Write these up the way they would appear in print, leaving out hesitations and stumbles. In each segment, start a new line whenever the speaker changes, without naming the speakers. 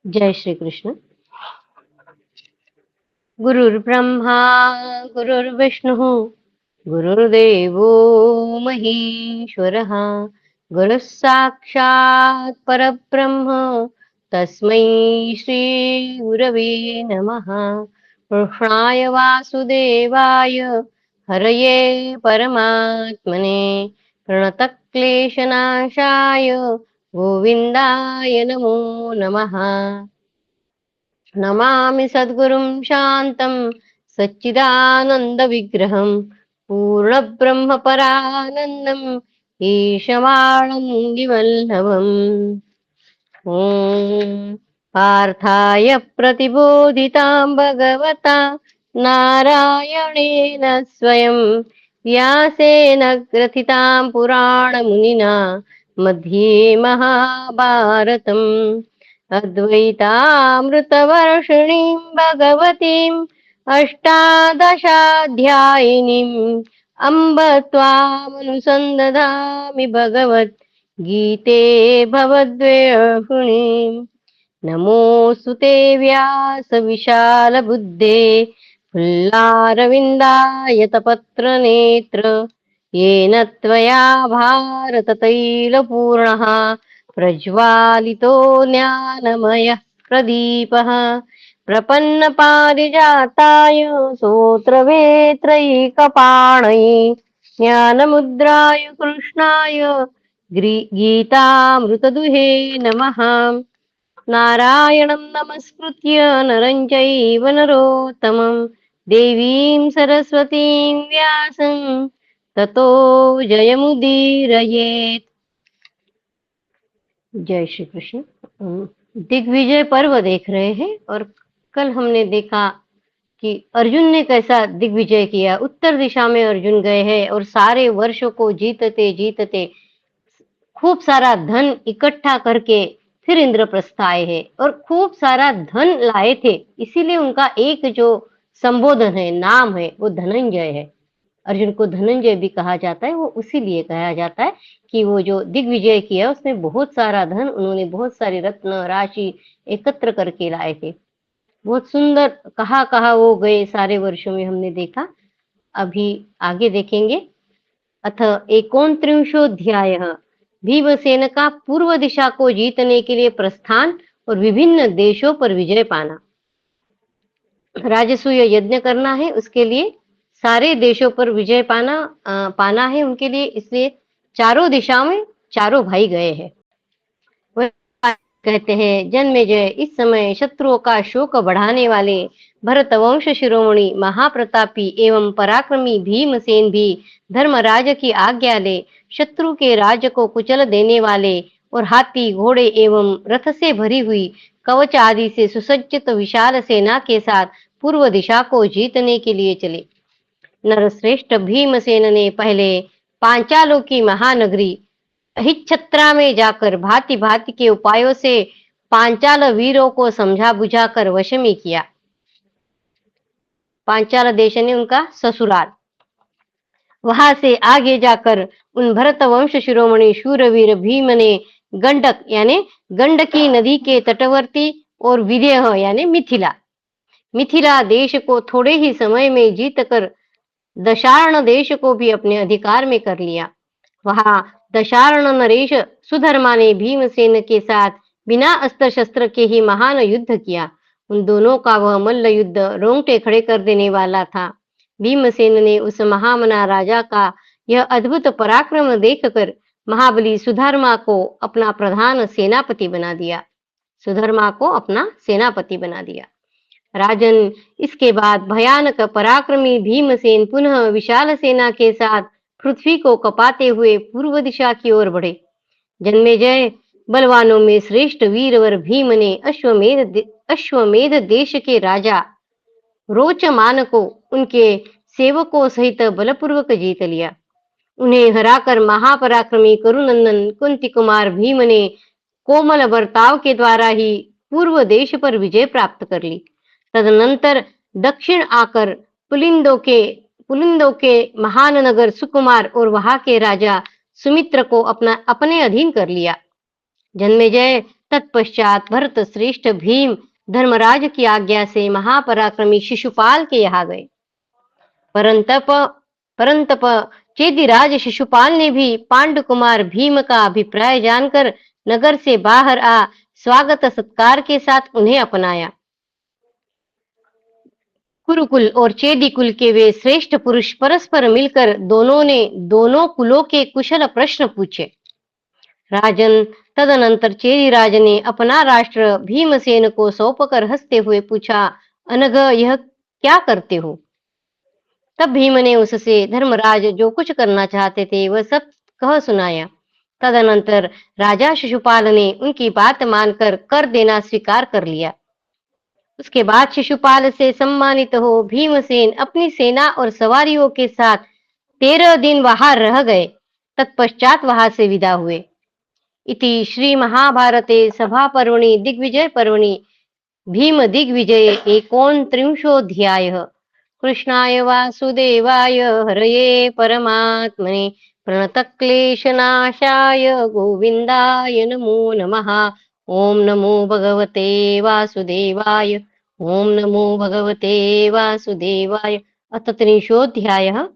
जय श्री कृष्ण। गुरुर्ब्रह्मा गुरुर्विष्णुः गुरुर्देवो महेश्वरः गुरुः साक्षात् परब्रह्म तस्मै श्री गुरवे नमः। कृष्णाय वासुदेवाय हरये परमात्मने प्रणतक्लेशनाशाय गोविन्दाय नमो नमः। नमामि सद्गुरुं शान्तं सच्चिदानन्दविग्रहं पूर्णब्रह्मपरानन्दम् ईशमानन्दिवल्लभम्। ॐ पार्थाय प्रतिबोधितां भगवता नारायणेन स्वयं व्यासेन ग्रथितां पुराणमुनिना मध्ये महाभारतम् अद्वैतामृतवर्षिणीं भगवतीम् अष्टादशाध्यायिनीम् अम्ब त्वामनुसन्दधामि भगवत् गीते भवद्वेषिणीम्। नमोऽस्तु ते व्यासविशालबुद्धे फुल्लारविन्दायतपत्रनेत्र येन त्वया भारततैलपूर्णः प्रज्वालितो ज्ञानमयः प्रदीपः प्रपन्नपारिजाताय स्तोत्रवेत्रैकपाणये ज्ञानमुद्राय कृष्णाय गीतामृतदुहे नमः। नारायणं नमस्कृत्य नरं चैव नरोत्तमं देवीं सरस्वतीं व्यासं ततो जयमुदीरयेत्। जय श्री कृष्ण। दिग्विजय पर्व देख रहे हैं और कल हमने देखा कि अर्जुन ने कैसा दिग्विजय किया। उत्तर दिशा में अर्जुन गए हैं और सारे वर्षों को जीतते जीतते खूब सारा धन इकट्ठा करके फिर इंद्रप्रस्थ आए हैं और खूब सारा धन लाए थे। इसीलिए उनका एक जो संबोधन है, नाम है, वो धनंजय है। अर्जुन को धनंजय भी कहा जाता है। वो उसी लिए कहा जाता है कि वो जो दिग्विजय किया उसमें बहुत सारा धन, उन्होंने बहुत सारी रत्न राशि एकत्र करके लाए थे। बहुत सुंदर कहाँ वो गए सारे वर्षों में हमने देखा। अभी आगे देखेंगे। अथ 29 भीमसेन का पूर्व दिशा को जीतने के लिए प्रस्थान और विभिन्न देशों पर विजय पाना। राजसूय यज्ञ करना है, उसके लिए सारे देशों पर विजय पाना है उनके लिए। इसलिए चारों दिशाओं में चारों भाई गए हैं। वह कहते हैं, जन्मेजय इस समय शत्रुओं का शोक बढ़ाने वाले भरतवंश शिरोमणि महाप्रतापी एवं पराक्रमी भीमसेन भी धर्मराज की आज्ञा ले शत्रु के राज को कुचल देने वाले और हाथी घोड़े एवं रथ से भरी हुई कवच आदि से सुसज्जित विशाल सेना के साथ पूर्व दिशा को जीतने के लिए चले। नरश्रेष्ठ भीमसेन ने पहले पांचालों की महानगरी अहिच्छत्रा में जाकर भांति भांति के उपायों से पांचाल वीरों को समझा बुझाकर वश में किया। पांचाल देश ने उनका ससुराल। वहां से आगे जाकर उन भरत वंश शिरोमणि शूरवीर भीम ने गंडक यानी गंडकी नदी के तटवर्ती और विदेह यानी मिथिला देश को थोड़े ही समय में जीतकर दशार्ण देश को भी अपने अधिकार में कर लिया। वहां दशार्ण नरेश सुधर्मा ने भीमसेन के साथ बिना अस्त्र शस्त्र के ही महान युद्ध किया। उन दोनों का वह मल्ल युद्ध रोंगटे खड़े कर देने वाला था। भीमसेन ने उस महामना राजा का यह अद्भुत पराक्रम देखकर महाबली सुधर्मा को अपना प्रधान सेनापति बना दिया। राजन, इसके बाद भयानक पराक्रमी भीमसेन पुनः विशाल सेना के साथ पृथ्वी को कपाते हुए पूर्व दिशा की ओर बढ़े। जन्मेजय, बलवानों में श्रेष्ठ वीरवर भीम ने अश्वमेध देश के राजा रोचमान को उनके सेवकों सहित बलपूर्वक जीत लिया। उन्हें हराकर महापराक्रमी कुरुनंदन कुंती कुमार भीम ने कोमल बर्ताव के द्वारा ही पूर्व देश पर विजय प्राप्त कर ली। तदनंतर दक्षिण आकर पुलिंदों के महान नगर सुकुमार और वहां के राजा सुमित्र को अपने अधीन कर लिया। जन्मेजय, तत्पश्चात भरत श्रेष्ठ भीम धर्मराज की आज्ञा से महापराक्रमी शिशुपाल के यहाँ गए। परंतप परंतप चेदिराज शिशुपाल ने भी पांडु कुमार भीम का अभिप्राय जानकर नगर से बाहर आ स्वागत सत्कार के साथ उन्हें अपनाया। कुरुकुल और चेदी कुल के वे श्रेष्ठ पुरुष परस्पर मिलकर दोनों ने दोनों कुलों के कुशल प्रश्न पूछे। राजन, तदनंतर चेदिराज ने अपना राष्ट्र भीमसेन को सौंपकर हंसते हुए पूछा, अनघ, यह क्या करते हो? तब भीम ने उससे धर्मराज जो कुछ करना चाहते थे वह सब कह सुनाया। तदनंतर राजा शिशुपाल ने उनकी बात मानकर कर देना स्वीकार कर लिया। उसके बाद शिशुपाल से सम्मानित हो भीमसेन अपनी सेना और सवारियों के साथ 13 दिन वहां रह गए। तत्पश्चात वहां से विदा हुए। इति श्री महाभारते सभा पर्वणि दिग्विजय पर्वणि भीम दिग्विजये 39 कृष्णाय वासुदेवाय हरये परमात्मने प्रणतक्लेशनाशाय गोविंदाय नमो नमः। ओम नमो भगवते वासुदेवाय। ओम नमो भगवते वासुदेवाय। अथ 30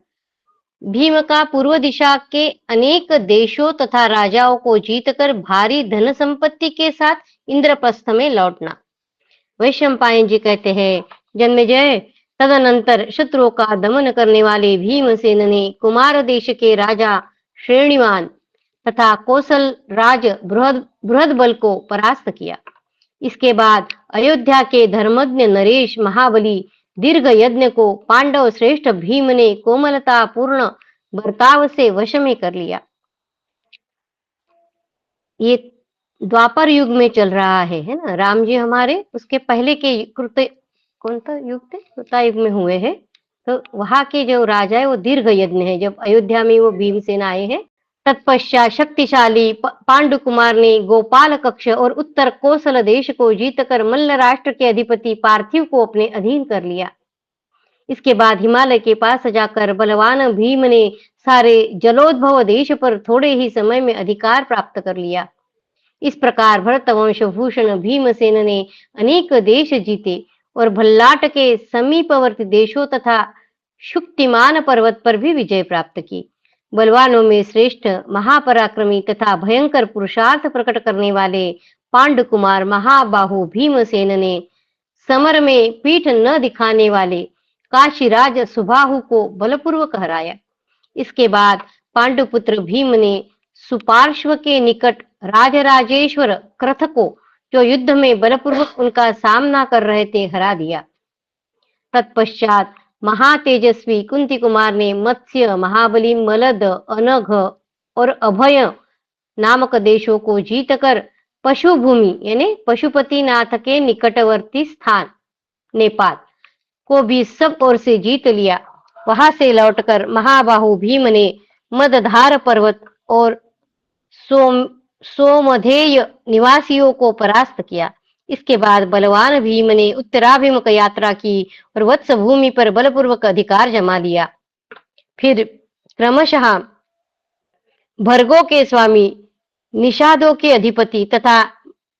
भीम का पूर्व दिशा के अनेक देशों तथा राजाओं को जीतकर भारी धन संपत्ति के साथ इंद्रप्रस्थ में लौटना। वैशंपायन जी कहते हैं, जन्मेजय, तदनंतर शत्रुओं का दमन करने वाले भीमसेन ने कुमार देश के राजा श्रेणीमान तथा कौशल राज बृहद को परास्त किया। इसके बाद अयोध्या के धर्मज्ञ नरेश महाबली दीर्घ यज्ञ को पांडव श्रेष्ठ भीम ने कोमलता पूर्ण बर्ताव से वश में कर लिया। ये द्वापर युग में चल रहा है ना। राम जी हमारे उसके पहले के कृत्य कौन सा युग थे? त्रेता युग में हुए हैं। तो वहां के जो राजा है वो दीर्घ यज्ञ है। जब अयोध्या में वो भीमसेन आए हैं, तत्पश्चात शक्तिशाली पांडु कुमार ने गोपाल कक्ष और उत्तर कौशल देश को जीतकर मल्ल राष्ट्र के अधिपति पार्थिव को अपने अधीन कर लिया। इसके बाद हिमालय के पास जाकर बलवान भीम ने सारे जलोद्भव देश पर थोड़े ही समय में अधिकार प्राप्त कर लिया। इस प्रकार भरतवंश भूषण भीमसेन ने अनेक देश जीते और भल्लाट के समीपवर्ती देशों तथा शुक्तिमान पर्वत पर भी विजय प्राप्त की। बलवानों में श्रेष्ठ महापराक्रमी तथा भयंकर पुरुषार्थ प्रकट करने वाले पांडु कुमार महाबाहु भीमसेन ने समर में पीठ न दिखाने वाले काशीराज सुबाहु को बलपूर्वक हराया। इसके बाद पांडुपुत्र भीम ने सुपार्श्व के निकट राजराजेश्वर क्रथ को, जो युद्ध में बलपूर्वक उनका सामना कर रहे थे, हरा दिया। तत्पश्चात महातेजस्वी कुंती कुमार ने मत्स्य, महाबली, मलद, अनघ और अभय नामक देशों को जीतकर पशुभूमि यानी पशुपतिनाथ के निकटवर्ती स्थान नेपाल को भी सब ओर से जीत लिया। वहां से लौटकर महाबाहु भीम ने मदधार पर्वत और सोमधेय निवासियों को परास्त किया। इसके बाद बलवान भीम ने उत्तराभिमुख यात्रा की और वत्स भूमि पर बलपूर्वक अधिकार जमा लिया। फिर क्रमशः भर्गों के स्वामी, निषादों के अधिपति तथा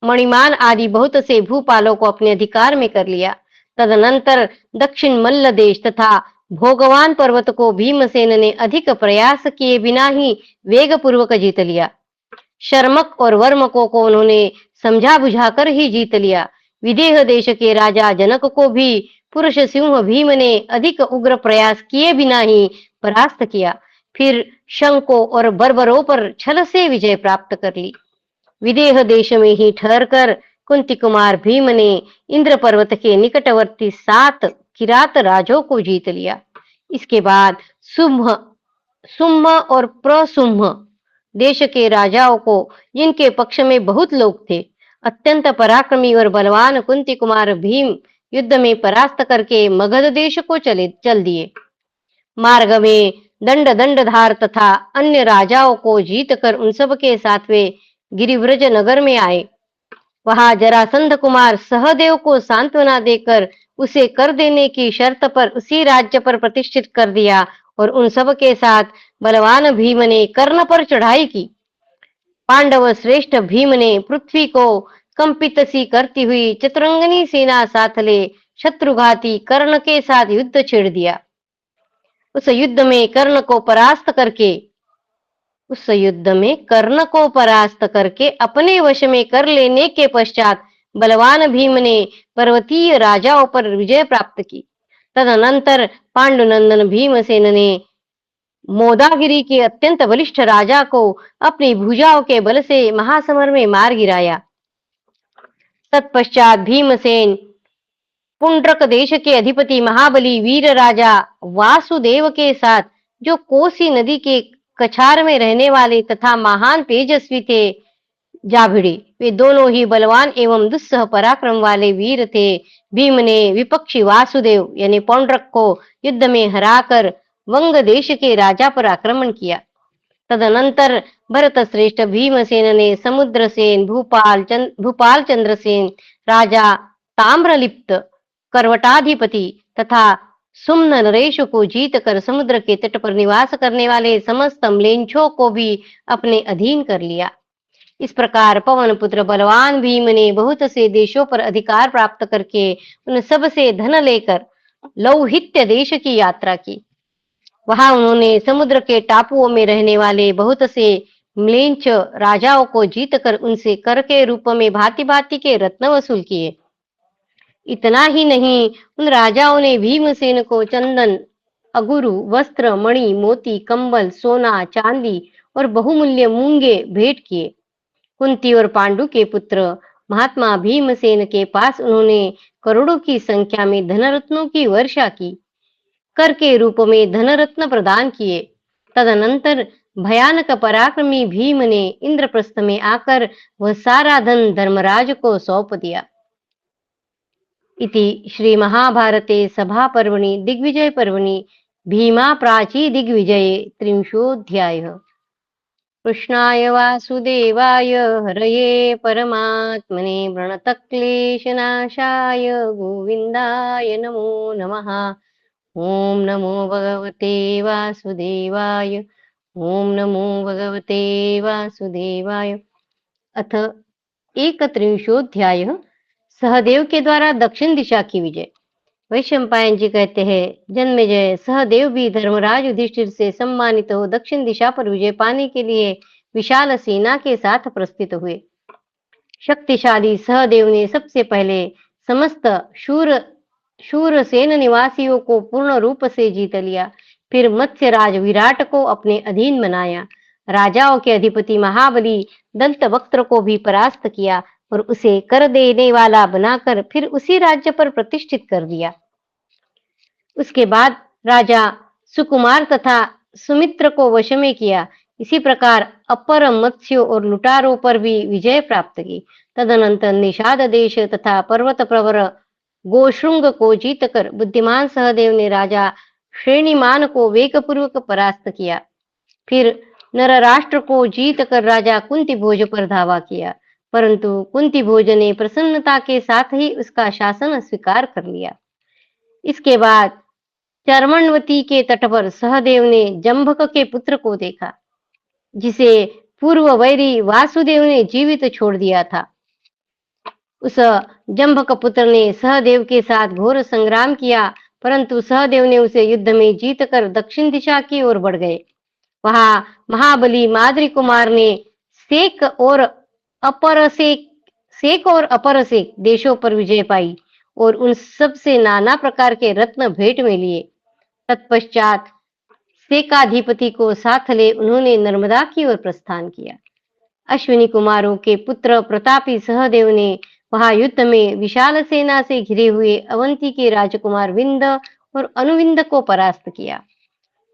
मणिमान आदि बहुत से भूपालों को अपने अधिकार में कर लिया। तदनंतर दक्षिण मल्ल देश तथा भोगवान पर्वत को भीमसेन ने अधिक प्रयास किए बिना ही वेगपूर्वक जीत लिया। शर्मक और वर्मकों को उन्होंने समझा बुझाकर ही जीत लिया। विदेह देश के राजा जनक को भी पुरुष सिंह भीम ने अधिक उग्र प्रयास किए बिना ही परास्त किया। फिर शंकों और बर्बरों पर छल से विजय प्राप्त कर ली। विदेह देश में ही ठहरकर कुंती कुमार भीम ने इंद्र पर्वत के निकटवर्ती 7 किरात राजों को जीत लिया। इसके बाद सुम्भ और प्रसुम्भ देश के राजाओं को, जिनके पक्ष में बहुत लोग थे, अत्यंत पराक्रमी और बलवान कुंती कुमार भीम युद्ध में परास्त करके मगध देश को चल दिए। मार्ग में दंडधार तथा अन्य राजाओं को जीतकर उन सब के साथ वे गिरिव्रज नगर में आए। वहां जरासंध कुमार सहदेव को सांत्वना देकर उसे कर देने की शर्त पर उसी राज्य पर प्रतिष्ठित कर दिया और उन सब के साथ बलवान भीम ने कर्ण पर चढ़ाई की। पांडव श्रेष्ठ भीम ने पृथ्वी को कंपित सी करती हुई चतुरंगनी सेना साथ ले शत्रुघाती कर्ण के साथ युद्ध छेड़ दिया। उस युद्ध में कर्ण को परास्त करके उस युद्ध में कर्ण को परास्त करके अपने वश में कर लेने के पश्चात बलवान भीम ने पर्वतीय राजाओं पर विजय प्राप्त की। तदनंतर पांडुनंदन भीमसेन ने मोदागिरी के अत्यंत बलिष्ठ राजा को अपनी भुजाओं के बल से महासमर में मार गिराया। तत्पश्चात भीमसेन पुंड्रक देश के अधिपति महाबली वीर राजा वासुदेव के साथ, जो कोसी नदी के कछार में रहने वाले तथा महान तेजस्वी थे, जा भिड़े। वे दोनों ही बलवान एवं दुस्सह पराक्रम वाले वीर थे। भीम ने विपक्षी वासुदेव यानी पौंड्रक को युद्ध में हराकर वंग देश के राजा पर आक्रमण किया। तदनंतर भरत श्रेष्ठ भीमसेन ने समुद्रसेन भूपाल चंद्रसेन, राजा ताम्रलिप्त करवटाधिपति तथा सुम्न नरेश को जीत कर समुद्र के तट पर निवास करने वाले समस्त म्लेच्छों को भी अपने अधीन कर लिया। इस प्रकार पवन पुत्र बलवान भीम ने बहुत से देशों पर अधिकार प्राप्त करके उन सब से धन लेकर लौहित्य देश की यात्रा की। वहां उन्होंने समुद्र के टापुओं में रहने वाले बहुत से म्लेच्छ राजाओं को जीतकर उनसे कर के रूप में भांति भांति के रत्न वसूल किए। इतना ही नहीं, उन राजाओं ने भीमसेन को चंदन, अगुरु, वस्त्र, मणि, मोती, कंबल, सोना, चांदी और बहुमूल्य मूंगे भेंट किए। कुंती और पांडु के पुत्र महात्मा भीमसेन के पास उन्होंने करोड़ों की संख्या में धनरत्नों की वर्षा की, कर के रूप में धनरत्न प्रदान किए। तदनंतर भयानक पराक्रमी भीम ने इंद्रप्रस्थ में आकर वह सारा धन धर्मराज को सौंप दिया। इति श्री महाभारते सभा पर्वणि दिग्विजय पर्वणि भीमा प्राची दिग्विजये त्रिंशोऽध्यायः। कृष्णाय वासुदेवाय हरये परमात्मने प्रणतक्लेशनाशाय गोविन्दाय नमो नमः। ओम नमो भगवते वासुदेवाय। ओम नमो भगवते वासुदेवाय। अथ एकत्रिंशोऽध्यायः। सहदेव के द्वारा दक्षिण दिशा की विजय। वैशंपायन जी कहते हैं, जन्मेजय सहदेव भी धर्मराज युधिष्ठिर से सम्मानित हो दक्षिण दिशा पर विजय पाने के लिए विशाल सेना के साथ प्रस्थित हुए। शक्तिशाली सहदेव ने सबसे पहले समस्त शूर सेन निवासियों को पूर्ण रूप से जीत लिया। फिर मत्स्यराज विराट को अपने अधीन बनाया। राजाओं के अधिपति महाबली दंतवक्त्र को भी परास्त किया और उसे कर देने वाला बनाकर फिर उसी राज्य पर प्रतिष्ठित कर दिया। उसके बाद राजा सुकुमार तथा सुमित्र को वश में किया। इसी प्रकार अपर मत्स्यों और लुटारों पर भी विजय प्राप्त की। तदनंतर निषाद देश तथा पर्वत प्रवर गोशृंग को जीतकर बुद्धिमान सहदेव ने राजा श्रेणीमान को वेगपूर्वक परास्त किया। फिर नरराष्ट्र को जीतकर राजा कुंती भोज पर धावा किया, परंतु कुंती भोज ने प्रसन्नता के साथ ही उसका शासन स्वीकार कर लिया। इसके बाद चर्मणवती के तट पर सहदेव ने जंभक के पुत्र को देखा, जिसे पूर्व वैरी वासुदेव ने जीवित छोड़ दिया था। उस जंभक पुत्र ने सहदेव के साथ घोर संग्राम किया, परंतु सहदेव ने उसे युद्ध में जीतकर दक्षिण दिशा की ओर बढ़ गए। वहां महाबली माद्री कुमार ने सेक और अपर सेक देशों पर विजय पाई और उन सब से नाना प्रकार के रत्न भेंट में लिए। तत्पश्चात सेकाधिपति को साथ ले उन्होंने नर्मदा की ओर प्रस्थान किया। अश्विनी कुमारों के पुत्र प्रतापी सहदेव ने वहां युद्ध में विशाल सेना से घिरे हुए अवंती के राजकुमार विंद और अनुविंद को परास्त किया।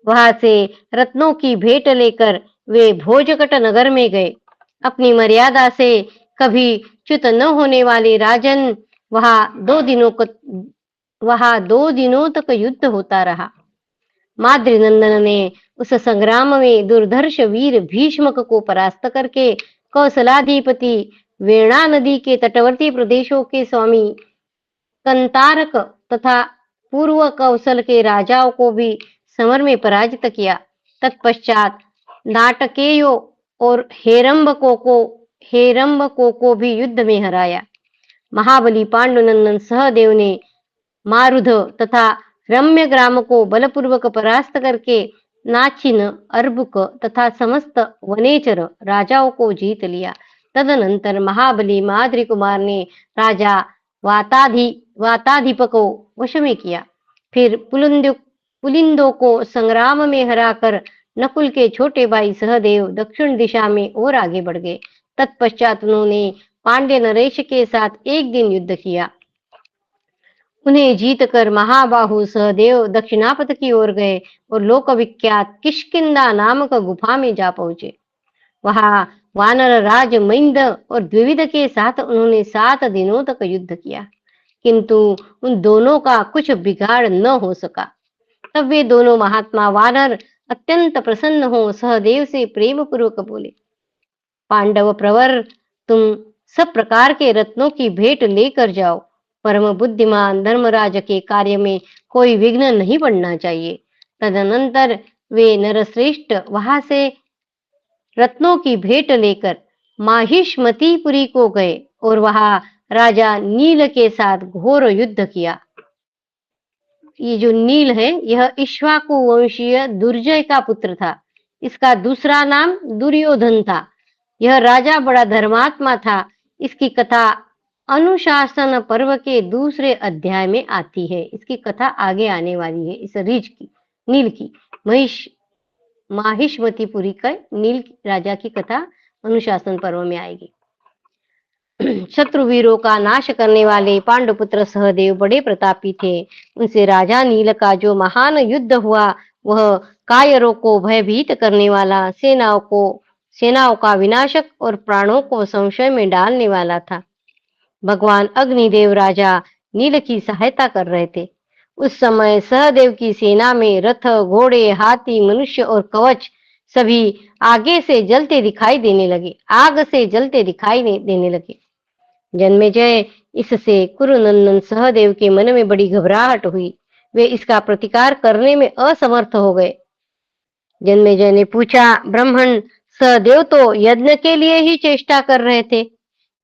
वहां से रत्नों की भेंट लेकर वे भोजकट नगर में गए। अपनी मर्यादा से कभी च्युत न होने वाले राजन वहां 2 दिनों तक युद्ध होता रहा। माद्रीनंदन ने उस संग्राम में दुर्धर्ष वीर भीष्मक को परास्त करके कौशलाधिपति वेणा नदी के तटवर्ती प्रदेशों के स्वामी कंतारक तथा पूर्व कौशल के राजाओं को भी समर में पराजित किया। तत्पश्चात नाटकेयों और हेरंबकों को हेरंबकों को भी युद्ध में हराया। महाबली पांडुनंदन सहदेव ने मारुध तथा रम्य ग्राम को बलपूर्वक परास्त करके नाचिन, अर्बुक तथा समस्त वनेचर राजाओं को जीत लिया। तदनंतर महाबली माद्री कुमार ने राजा वाताधिप को वश में किया। फिर पुलिंदों को संग्राम में हराकर नकुल के छोटे भाई सहदेव दक्षिण दिशा में और आगे बढ़ गए। तत्पश्चात उन्होंने पांड्य नरेश के साथ एक दिन युद्ध किया। उन्हें जीतकर महाबाहु सहदेव दक्षिणापथ की ओर गए और लोकविख्यात किष्किंधा नामक गुफा में जा पहुंचे। वहां वानर राज मैंद और द्विविध के साथ उन्होंने 7 दिनों तक युद्ध किया, किंतु उन दोनों का कुछ बिगाड़ न हो सका। तब वे दोनों महात्मा वानर अत्यंत प्रसन्न हो सहदेव से प्रेम पूर्वक बोले, पांडव प्रवर, तुम सब प्रकार के रत्नों की भेंट लेकर जाओ। परम बुद्धिमान धर्मराज के कार्य में कोई विघ्न नहीं पड़ना चाहिए। तदनंतर वे नरश्रेष्ठ वहां से रत्नों की भेंट लेकर माहिष्मतीपुरी को गए और वहां राजा नील के साथ घोर युद्ध किया। ये जो नील है यह इक्ष्वाकु वंशीय दुर्जय का पुत्र था। इसका दूसरा नाम दुर्योधन था। यह राजा बड़ा धर्मात्मा था। इसकी कथा अनुशासन पर्व के दूसरे अध्याय में आती है। इसकी कथा आगे आने वाली है। इस रीछ की, नील की, माहिष्मतीपुरी का नील राजा की कथा अनुशासन पर्व में आएगी। शत्रुवीरों का नाश करने वाले पांडुपुत्र सहदेव बड़े प्रतापी थे। उनसे राजा नील का जो महान युद्ध हुआ वह कायरों को भयभीत करने वाला, सेनाओं का विनाशक और प्राणों को संशय में डालने वाला था। भगवान अग्निदेव राजा नील की सहायता कर रहे थे। उस समय सहदेव की सेना में रथ, घोड़े, हाथी, मनुष्य और कवच सभी आग से जलते दिखाई देने लगे। जन्मेजय, इससे कुरुनंदन सहदेव के मन में बड़ी घबराहट हुई। वे इसका प्रतिकार करने में असमर्थ हो गए। जन्मेजय ने पूछा, ब्राह्मण, सहदेव तो यज्ञ के लिए ही चेष्टा कर रहे थे,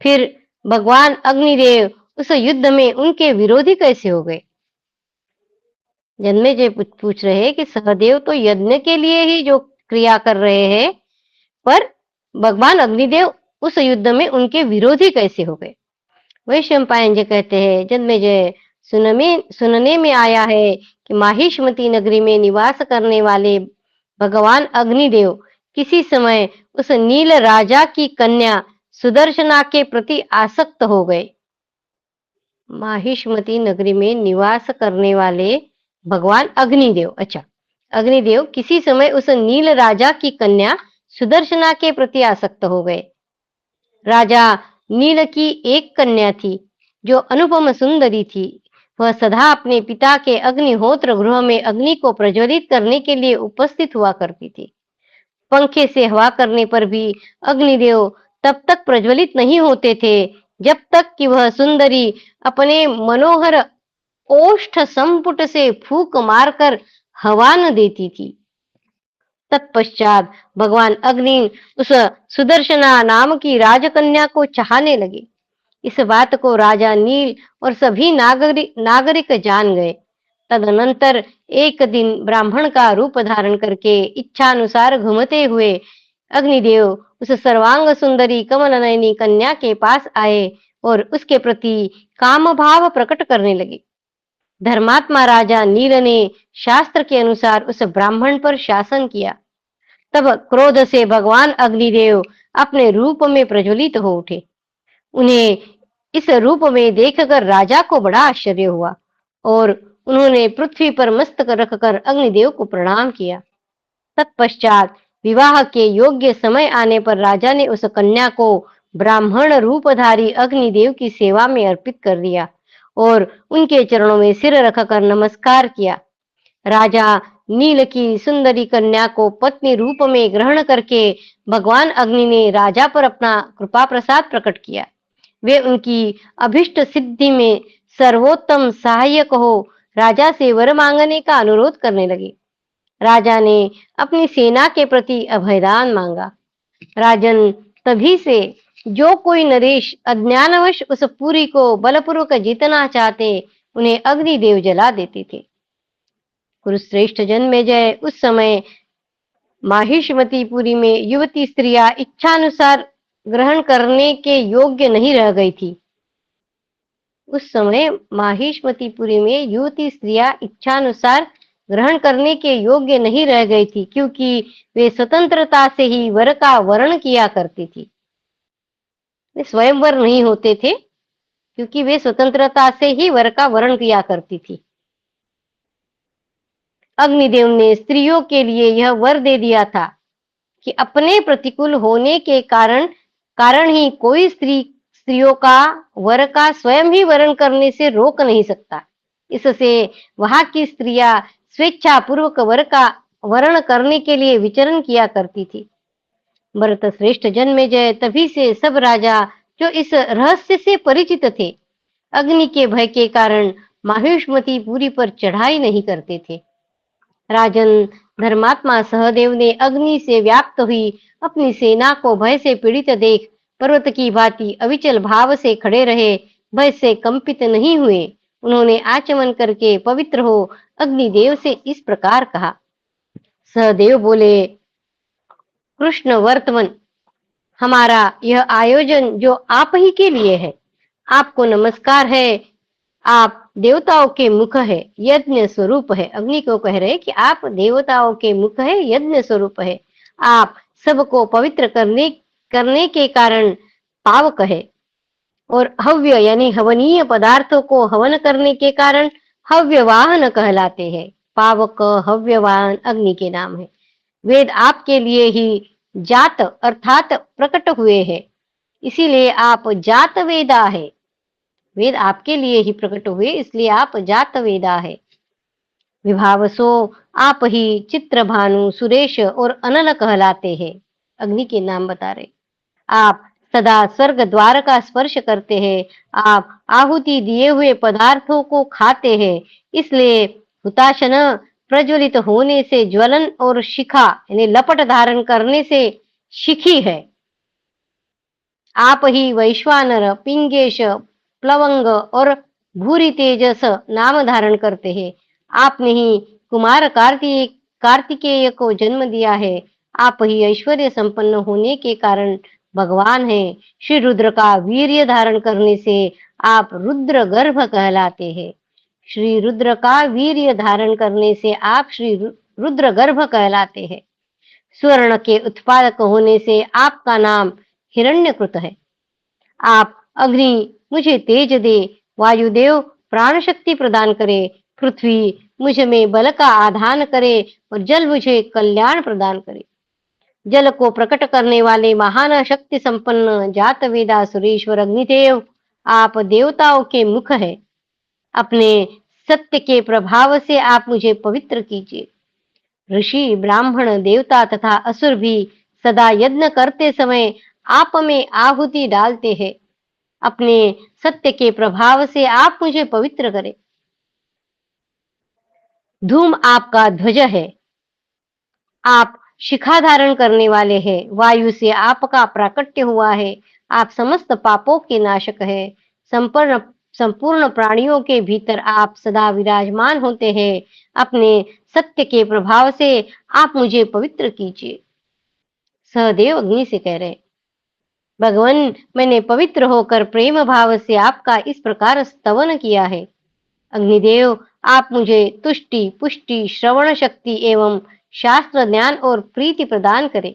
फिर भगवान अग्निदेव उस युद्ध में उनके विरोधी कैसे हो गए? जन्मेजय पूछ रहे हैं कि सहदेव तो यज्ञ के लिए ही जो क्रिया कर रहे हैं, पर भगवान अग्निदेव उस युद्ध में उनके विरोधी कैसे हो गए? वैशंपायन जी कहते हैं, जन्मेजय, सुनने में आया है कि माहिष्मती नगरी में निवास करने वाले भगवान अग्निदेव किसी समय उस नील राजा की कन्या सुदर्शना के प्रति आसक्त हो गए। माहिष्मती नगरी में निवास करने वाले भगवान अग्निदेव, अच्छा, अग्निदेव किसी समय उस नील राजा की कन्या सुदर्शना के प्रति आसक्त हो गए। राजा नील की एक कन्या थी जो अनुपम सुंदरी थी। वह सदा अपने पिता के अग्निहोत्र गृह में अग्नि को प्रज्वलित करने के लिए उपस्थित हुआ करती थी। पंखे से हवा करने पर भी अग्निदेव तब तक प्रज्वलित नहीं होते थे जब तक कि वह सुंदरी अपने मनोहर ओष्ठ संपुट से फूंक मारकर हवा न देती थी। तत्पश्चात भगवान अग्नि उस सुदर्शना नाम की राजकन्या को चाहने लगे। इस बात को राजा नील और सभी नागरिक जान गए। तदनंतर एक दिन ब्राह्मण का रूप धारण करके इच्छानुसार घूमते हुए अग्निदेव उस सर्वांग सुंदरी कमल नयनी कन्या के पास आए और उसके प्रति काम भाव प्रकट करने लगे। धर्मात्मा राजा नील ने शास्त्र के अनुसार उस ब्राह्मण पर शासन किया। तब क्रोध से भगवान अग्निदेव अपने रूप में प्रज्वलित हो उठे। उन्हें इस रूप में देखकर राजा को बड़ा आश्चर्य हुआ और उन्होंने पृथ्वी पर मस्तक रखकर अग्निदेव को प्रणाम किया। तत्पश्चात विवाह के योग्य समय आने पर राजा ने उस कन्या को ब्राह्मण रूपधारी अग्निदेव की सेवा में अर्पित कर दिया और उनके चरणों में सिर रखकर नमस्कार किया। राजा नील की सुंदरी कन्या को पत्नी रूप में ग्रहण करके भगवान अग्नि ने राजा पर अपना कृपा प्रसाद प्रकट किया। वे उनकी अभिष्ट सिद्धि में सर्वोत्तम सहायक हो राजा से वर मांगने का अनुरोध करने लगे। राजा ने अपनी सेना के प्रति अभयदान मांगा। राजन, तभी से जो कोई नरेश अज्ञानवश उस पुरी को बलपूर्वक जीतना चाहते, उन्हें अग्निदेव जला देते थे। कुरुश्रेष्ठ जन्मेजय उस समय माहिष्मतीपुरी में युवती स्त्रियां इच्छानुसार ग्रहण करने के योग्य नहीं रह गई थी। उस समय माहिष्मतीपुरी में युवती स्त्रियां इच्छानुसार ग्रहण करने के योग्य नहीं रह गई थी, क्योंकि वे स्वतंत्रता से ही वर का वर्ण किया करती थी। वे स्वयंवर नहीं होते थे, क्योंकि वे स्वतंत्रता से ही वर का वर्ण किया करती थी। अग्निदेव ने स्त्रियों के लिए यह वर दे दिया था कि अपने प्रतिकूल होने के कारण ही कोई स्त्रियों का वर का स्वयं ही वर्ण करने से रोक नहीं सकता। इससे वहां की स्त्रियां स्वेच्छा पूर्वक वर का वर्ण करने के लिए विचरण किया करती थी। भरत श्रेष्ठ जन्मेजय तभी से सब राजा जो इस रहस्य से परिचित थे, अग्नि के भय के कारण माहिष्मतीपुरी पर चढ़ाई नहीं करते थे। राजन धर्मात्मा सहदेव ने अग्नि से व्याप्त हुई अपनी सेना को भय से पीड़ित देख पर्वत की भांति अविचल भाव से खड़े रहे, भय से कंपित नहीं हुए। उन्होंने आचमन करके पवित्र हो अग्निदेव से इस प्रकार कहा। सहदेव बोले, कृष्ण वर्तमान, हमारा यह आयोजन जो आप ही के लिए है, आपको नमस्कार है। आप देवताओं के मुख है, यज्ञ स्वरूप है। अग्नि को कह रहे कि आप देवताओं के मुख है, यज्ञ स्वरूप है। आप सबको पवित्र करने के कारण पावक है, और हव्य यानी हवनीय पदार्थों को हवन करने के कारण हव्यवाहन कहलाते हैं। पावक हव्यवाहन अग्नि के नाम है। वेद आपके लिए ही जात अर्थात प्रकट हुए हैं, इसीलिए आप जात वेदा है। वेद आपके लिए ही प्रकट हुए, इसलिए आप जात वेदा है। विभावसो, आप ही चित्रभानु, सुरेश और अनल कहलाते हैं। अग्नि के नाम बता रहे। आप सदा स्वर्ग द्वार का स्पर्श करते हैं। आप आहुति दिए हुए पदार्थों को खाते हैं, इसलिए हुताशन प्रज्वलित होने से ज्वलन और शिखा यानी लपट धारण करने से शिखी है। आप ही वैश्वानर, पिंगेश, प्लवंग और भूरी तेजस नाम धारण करते हैं। आपने ही कुमार कार्तिकेय को जन्म दिया है। आप ही ऐश्वर्य संपन्न होने के कारण भगवान है। श्री रुद्र का वीर्य धारण करने से आप रुद्र गर्भ कहलाते हैं। श्री रुद्र का वीर्य धारण करने से आप श्री रुद्र गर्भ कहलाते हैं। स्वर्ण के उत्पादक होने से आपका नाम हिरण्यकृत है। आप अग्नि मुझे तेज दे, वायुदेव प्राण शक्ति प्रदान करे, पृथ्वी मुझ में बल का आधान करे और जल मुझे कल्याण प्रदान करे। जल को प्रकट करने वाले महान शक्ति संपन्न जात वेदा सुरेश्वर अग्निदेव, आप देवताओं के मुख है। अपने सत्य के प्रभाव से आप मुझे पवित्र कीजिए। ऋषि, ब्राह्मण, देवता तथा असुर भी सदा यज्ञ करते समय आप में आहुति डालते हैं। अपने सत्य के प्रभाव से आप मुझे पवित्र करें। धूम आपका ध्वज है। आप शिखा धारण करने वाले हैं। वायु से आपका प्राकट्य हुआ है। आप समस्त पापों के नाशक है। संपूर्ण प्राणियों के भीतर आप सदा विराजमान होते हैं। अपने सत्य के प्रभाव से आप मुझे पवित्र कीजिए। सहदेव अग्नि से कह रहे, भगवान, मैंने पवित्र होकर प्रेम भाव से आपका इस प्रकार स्तवन किया है। अग्निदेव, आप मुझे तुष्टि, पुष्टि, श्रवण शक्ति एवं शास्त्र ज्ञान और प्रीति प्रदान करें।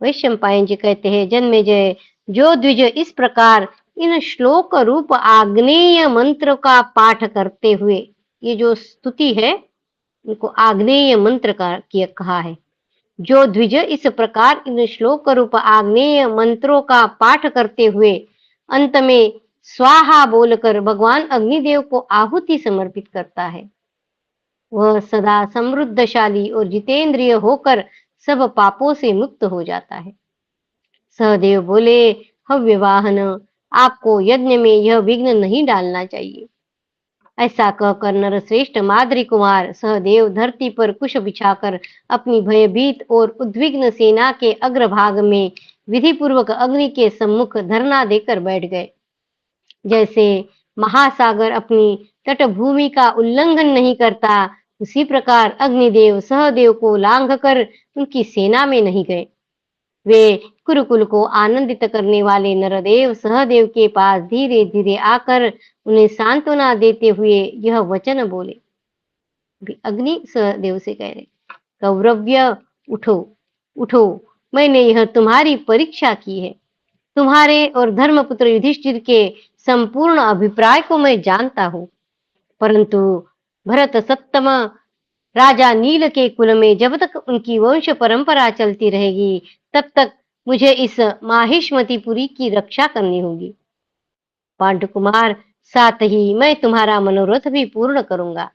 वैशंपायन जी कहते हैं, जन्मेजय, जो द्विज इस प्रकार इन श्लोक रूप आग्नेय मंत्र का पाठ करते हुए, ये जो स्तुति है इनको आग्नेय मंत्र का कहा है। जो द्विज इस प्रकार इन श्लोक रूप आग्नेय मंत्रों का पाठ करते हुए अंत में स्वाहा बोलकर भगवान अग्निदेव को आहुति समर्पित करता है, वह सदा समृद्धशाली और जितेंद्रिय होकर सब पापों से मुक्त हो जाता है। सहदेव बोले, हव्यवाहन, आपको यज्ञ में यह विघ्न नहीं डालना चाहिए। ऐसा कहकर नरश्रेष्ठ माद्री कुमार सहदेव धरती पर कुश बिछाकर अपनी भयभीत और उद्विग्न सेना के अग्रभाग में विधि पूर्वक अग्नि के सम्मुख धरना देकर बैठ गए। जैसे महासागर अपनी तटभूमि का उल्लंघन नहीं करता, उसी प्रकार अग्निदेव सहदेव को लांघ कर उनकी सेना में नहीं गए। वे कुरुकुल को आनंदित करने वाले नरदेव सहदेव के पास धीरे धीरे आकर उन्हें सांत्वना देते हुए यह वचन बोले। अग्नि सहदेव से कह रहे, कौरव्य उठो, उठो, मैंने यह तुम्हारी परीक्षा की है। तुम्हारे और धर्मपुत्र युधिष्ठिर के संपूर्ण अभिप्राय को मैं जानता हूँ, परंतु भरत सत्तम राजा नील के कुल में जब तक उनकी वंश परंपरा चलती रहेगी, तब तक मुझे इस माहिष्मतिपुरी की रक्षा करनी होगी। पांडु कुमार, साथ ही मैं तुम्हारा मनोरथ भी पूर्ण करूंगा।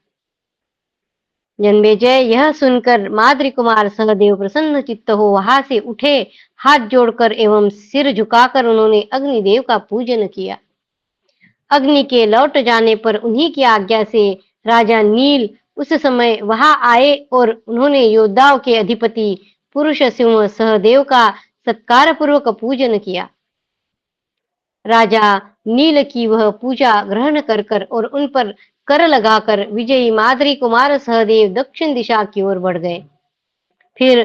जन्मेजय यह सुनकर माद्री कुमार सहदेव प्रसन्न चित्त हो वहां से उठे। हाथ जोड़कर एवं सिर झुकाकर उन्होंने अग्निदेव का पूजन किया। अग्नि के लौट जाने पर उन्हीं की आज्ञा से राजा नील उस समय वहां आए और उन्होंने योद्धाओं के अधिपति पुरुष सिंह सहदेव का सत्कार पूर्वक पूजन किया। राजा नील की वह पूजा ग्रहण कर और उन पर कर लगाकर विजयी माद्री कुमार सहदेव दक्षिण दिशा की ओर बढ़ गए। फिर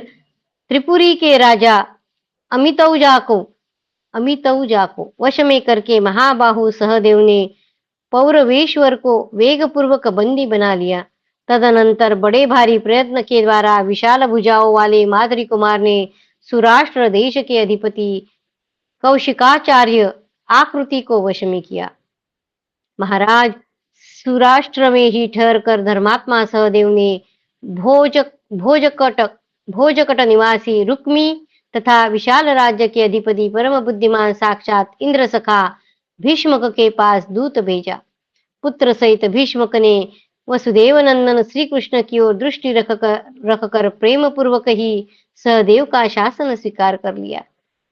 त्रिपुरी के राजा अमितौजा को वश में करके महाबाहु सहदेव ने पौरवेश्वर को वेग पूर्वक बंदी बना लिया। तदनंतर बड़े भारी प्रयत्न के द्वारा विशाल भुजाओं वाले माद्री कुमार ने सुराष्ट्र देश के अधिपति कौशिकाचार्य आकृति को वश में किया। महाराज, सुराष्ट्र में ही ठहरकर धर्मात्मा सहदेव ने भोजकट निवासी रुक्मी तथा विशाल राज्य के अधिपति परम बुद्धिमान साक्षात इंद्र सखा भीष्मक के पास दूत भेजा। पुत्र सहित भीष्मक ने वसुदेव नंदन श्री कृष्ण की ओर दृष्टि रखकर प्रेम पूर्वक ही सहदेव का शासन स्वीकार कर लिया।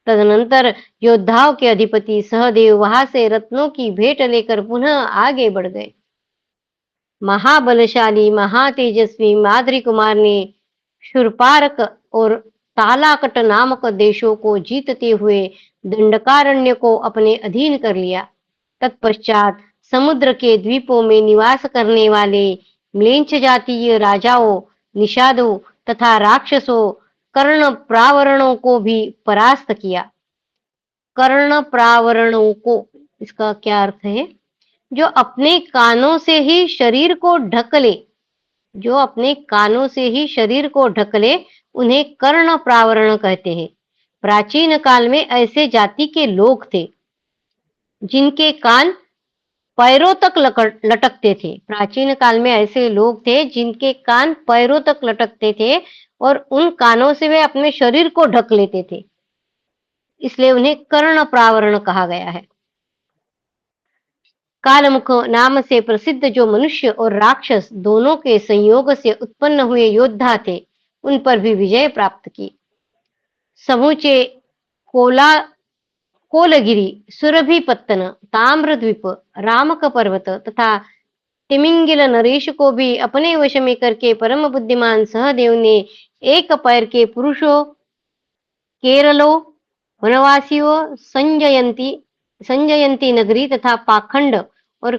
तदनंतर योद्धाओं के अधिपति सहदेव वहां से रत्नों की भेंट लेकर पुनः आगे बढ़ गए। महाबलशाली महातेजस्वी माद्री कुमार ने शूरपारक और तालाकट नामक देशों को जीतते हुए दंडकारण्य को अपने अधीन कर लिया। तत्पश्चात समुद्र के द्वीपों में निवास करने वाले म्लेच्छ जातीय राजाओं, निषादों तथा राक्षसों कर्ण प्रावरणों को भी परास्त किया। कर्ण प्रावरणों को, इसका क्या अर्थ है? जो अपने कानों से ही शरीर को ढक ले, जो अपने कानों से ही शरीर को ढक ले, उन्हें कर्ण प्रावरण कहते हैं। प्राचीन काल में ऐसे जाति के लोग थे जिनके कान पैरों तक लटकते थे। प्राचीन काल में ऐसे लोग थे जिनके कान पैरों तक लटकते थे और उन कानों से वे अपने शरीर को ढक लेते थे, इसलिए उन्हें कर्ण प्रावरण कहा गया है। कालमुख नाम से प्रसिद्ध जो मनुष्य और राक्षस दोनों के संयोग से उत्पन्न हुए योद्धा थे, उन पर भी विजय प्राप्त की। समूचे कोलगिरी, सुरभिपत्तन, ताम्रद्वीप, रामक पर्वत तथा तिमिंगिल नरेश को भी अपने वश में करके परम बुद्धिमान सहदेव ने एक पैर के पुरुषों, केरलों, वनवासियों, संजयंती नगरी तथा पाखंड और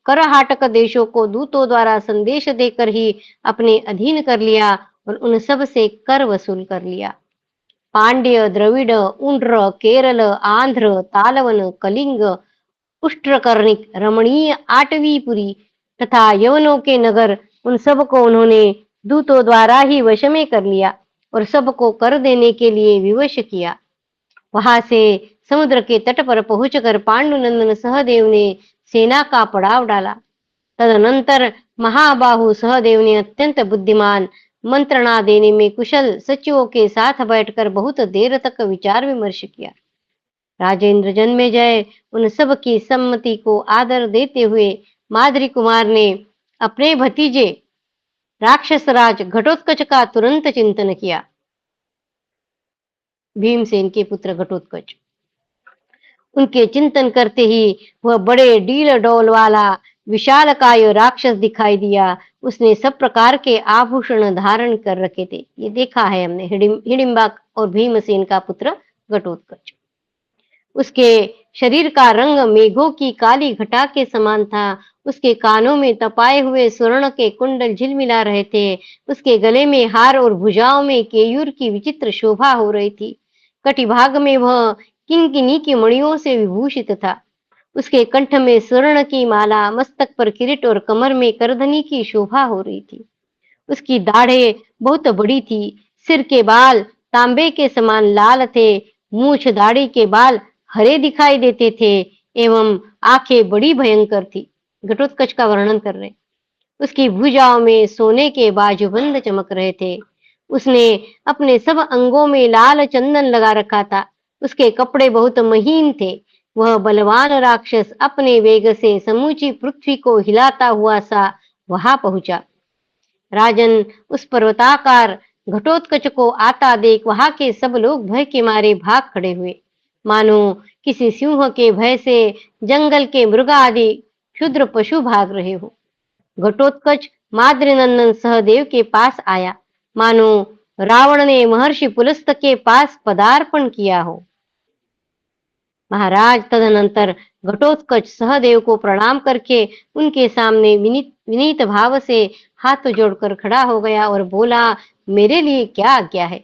करहाटक देशों को दूतों द्वारा संदेश देकर ही अपने अधीन कर लिया और उन सब से कर वसूल कर लिया। पांड्य, द्रविड़, उंड्र, केरल, आंध्र, तालवन, कलिंग, उष्ट्रकर्णिक, रमणीय आटवीपुरी तथा यवनों के नगर, उन सब को उन्होंने दूतों द्वारा ही वश में कर लिया और सबको कर देने के लिए विवश किया। वहां से समुद्र के तट पर पहुंचकर पांडुनंदन सहदेव ने सेना का पड़ाव डाला। तदनंतर महाबाहु सहदेव ने अत्यंत बुद्धिमान, मंत्रणा देने में कुशल सचिवों के साथ बैठकर बहुत देर तक विचार विमर्श किया। राजेंद्र जन्मेजय उन सब की सम्मति को आदर देते हुए माद्री कुमार ने अपने भतीजे राक्षसराज घटोत्कच का तुरंत चिंतन किया। भीमसेन के पुत्र घटोत्कच, उनके चिंतन करते ही वह बड़े डील डोल वाला विशालकाय राक्षस दिखाई दिया। उसने सब प्रकार के आभूषण धारण कर रखे थे। ये देखा है हमने, हिडिंबा और भीमसेन का पुत्र घटोत्कच। उसके शरीर का रंग मेघों की काली घटा के समान था। उसके कानों में तपाए हुए स्वर्ण के कुंडल झिलमिला रहे थे। उसके गले में हार और भुजाओं में केयूर की विचित्र शोभा हो रही थी। कटिभाग में वह किनकिनी की मणियों से विभूषित था। उसके कंठ में स्वर्ण की माला, मस्तक पर किरीट और कमर में करधनी की शोभा हो रही थी। उसकी दाढ़ें बहुत बड़ी थी। सिर के बाल तांबे के समान लाल थे। मूछ दाढ़ी के बाल हरे दिखाई देते थे एवं आंखें बड़ी भयंकर थी। घटोत्कच का वर्णन कर रहे। उसकी भुजाओं में सोने के बाजूबंद चमक रहे थे। उसने अपने सब अंगों में लाल चंदन लगा रखा था। उसके कपड़े बहुत महीन थे। वह बलवान राक्षस अपने वेग से समूची पृथ्वी को हिलाता हुआ सा वहां पहुंचा। राजन, उस पर्वताकार घटोत्कच को आता देख वहां के सब लोग भय के मारे भाग खड़े हुए, मानो किसी सिंह के भय से जंगल के मृग आदि क्षुद्र पशु भाग रहे हो। घटोत्कच माद्रीनंदन सहदेव के पास आया, मानो रावण ने महर्षि पुलस्त के पास पदार्पण किया हो। महाराज तदनंतर घटोत्कच सहदेव को प्रणाम करके उनके सामने विनीत भाव से हाथ जोड़कर खड़ा हो गया और बोला, मेरे लिए क्या आज्ञा है।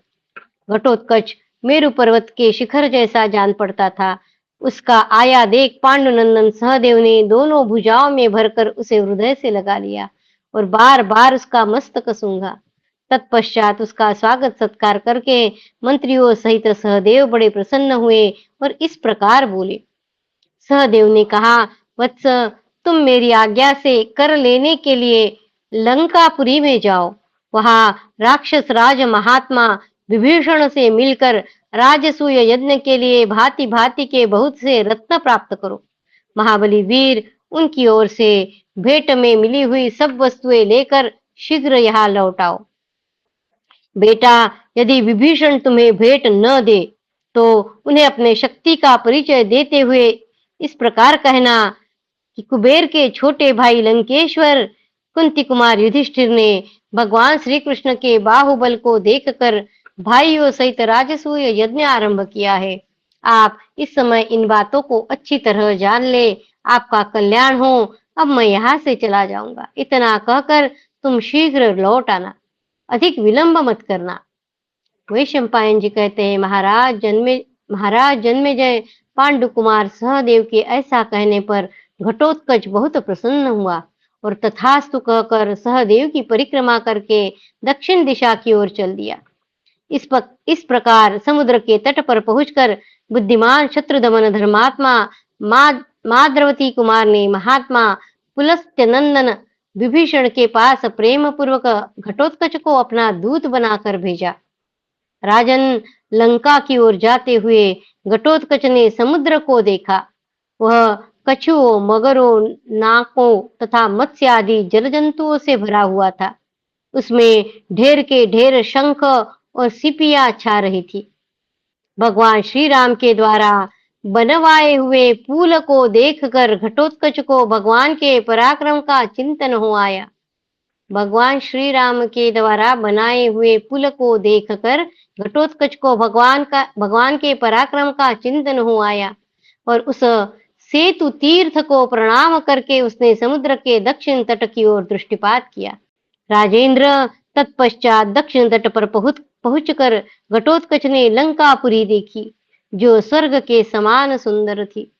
घटोत्कच मेरु पर्वत के शिखर जैसा जान पड़ता था। उसका आया देख पांडुनंदन सहदेव ने दोनों भुजाओं में भरकर उसे हृदय से लगा लिया और बार बार उसका मस्तक सूंघा। तत्पश्चात उसका स्वागत सत्कार करके मंत्रियों सहित सहदेव बड़े प्रसन्न हुए और इस प्रकार बोले। सहदेव ने कहा, वत्स, तुम मेरी आज्ञा से कर लेने के लिए लंकापुरी में जाओ। वहां राक्षस राज महात्मा विभीषण से मिलकर राजसूय यज्ञ के लिए भांति भांति के बहुत से रत्न प्राप्त करो। महाबली वीर उनकी ओर से भेंट में मिली हुई सब वस्तुएं लेकर शीघ्र यहाँ लौट आओ। बेटा, यदि विभीषण तुम्हें भेंट न दे तो उन्हें अपने शक्ति का परिचय देते हुए इस प्रकार कहना कि कुबेर के छोटे भाई लंकेश्वर कुंती कुमार युधिष्ठिर ने भगवान श्री कृष्ण के बाहुबल को देखकर भाइयों सहित राजसूय यज्ञ आरंभ किया है। आप इस समय इन बातों को अच्छी तरह जान ले, आपका कल्याण हो। अब मैं यहाँ से चला जाऊंगा। इतना कहकर तुम शीघ्र लौट आना, अधिक विलंब मत करना। वैशंपायन जी कहते हैं, महाराज जन्मेजय पांडु कुमार सहदेव के ऐसा कहने पर घटोत्कच बहुत प्रसन्न हुआ और तथास्तु कहकर सहदेव की परिक्रमा करके दक्षिण दिशा की ओर चल दिया। इस प्रकार समुद्र के तट पर पहुंचकर बुद्धिमान शत्रुदमन धर्मात्मा माद्रवती कुमार ने महात्मा पुलस्त्य नंदन विभीषण के पास प्रेम पूर्वक घटोत्कच को अपना दूत बनाकर भेजा। राजन, लंका की ओर जाते हुए घटोत्कच ने समुद्र को देखा। वह कछुओं, मगरों, नाकों तथा मत्स्य आदि जल जंतुओं से भरा हुआ था। उसमें ढेर के ढेर शंख और सिपियां छा रही थी। भगवान श्री राम के द्वारा बनवाए हुए पुल को देखकर घटोत्कच को भगवान के पराक्रम का चिंतन हो आया। भगवान श्री राम के द्वारा बनाए हुए पुल को देखकर घटोत्कच को भगवान के पराक्रम का चिंतन हो आया और उस सेतु तीर्थ को प्रणाम करके उसने समुद्र के दक्षिण तट की ओर दृष्टिपात किया। राजेंद्र, तत्पश्चात दक्षिण तट पर पहुंचकर घटोत्कच ने लंकापुरी देखी, जो स्वर्ग के समान सुंदर थी।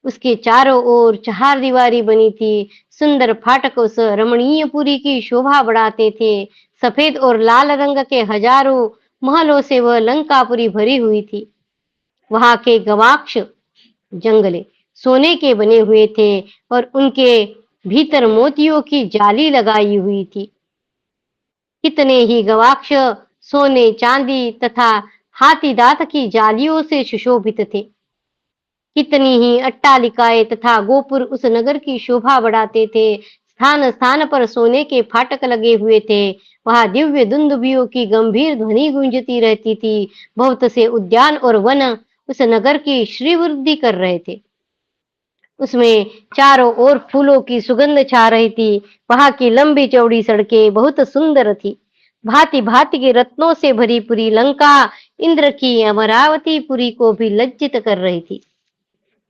उसके चारों ओर चहारदीवारी बनी थी। सुंदर फाटक उस रमणीय पुरी की शोभा बढ़ाते थे। सफेद और लाल रंग के हजारों महलों से वह लंकापुरी भरी हुई थी। वहां के गवाक्ष जंगले सोने के बने हुए थे और उनके भीतर मोतियों की जाली लगाई हुई थी। कितने ही गवाक्ष सोने, चांदी तथा हाथी दांत की जालियों से सुशोभित थे। कितनी ही अट्टालिकाएं तथा गोपुर उस नगर की शोभा बढ़ाते थे। स्थान स्थान पर सोने के फाटक लगे हुए थे। वहां दिव्य दुंदुभियों की गंभीर ध्वनि गूंजती रहती थी। बहुत से उद्यान और वन उस नगर की श्रीवृद्धि कर रहे थे। उसमें चारों ओर फूलों की सुगंध छा रही थी। वहां की लंबी चौड़ी सड़कें बहुत सुंदर थी। भांति भांति के रत्नों से भरी पूरी लंका इंद्र की अमरावतीपुरी को भी लज्जित कर रही थी।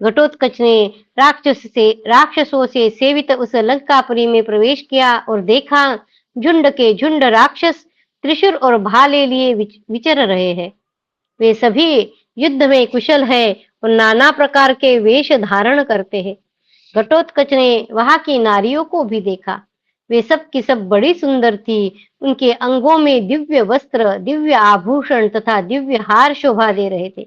घटोत्कच ने राक्षसों से सेवित उस लंकापुरी में प्रवेश किया और देखा झुंड के झुंड राक्षस त्रिशूल और भाले लिए विचर रहे हैं। वे सभी युद्ध में कुशल है और नाना प्रकार के वेश धारण करते हैं। घटोत्कच ने वहां की नारियों को भी देखा। वे सब की सब बड़ी सुंदर थी। उनके अंगों में दिव्य वस्त्र, दिव्य आभूषण तथा दिव्य हार शोभा दे रहे थे।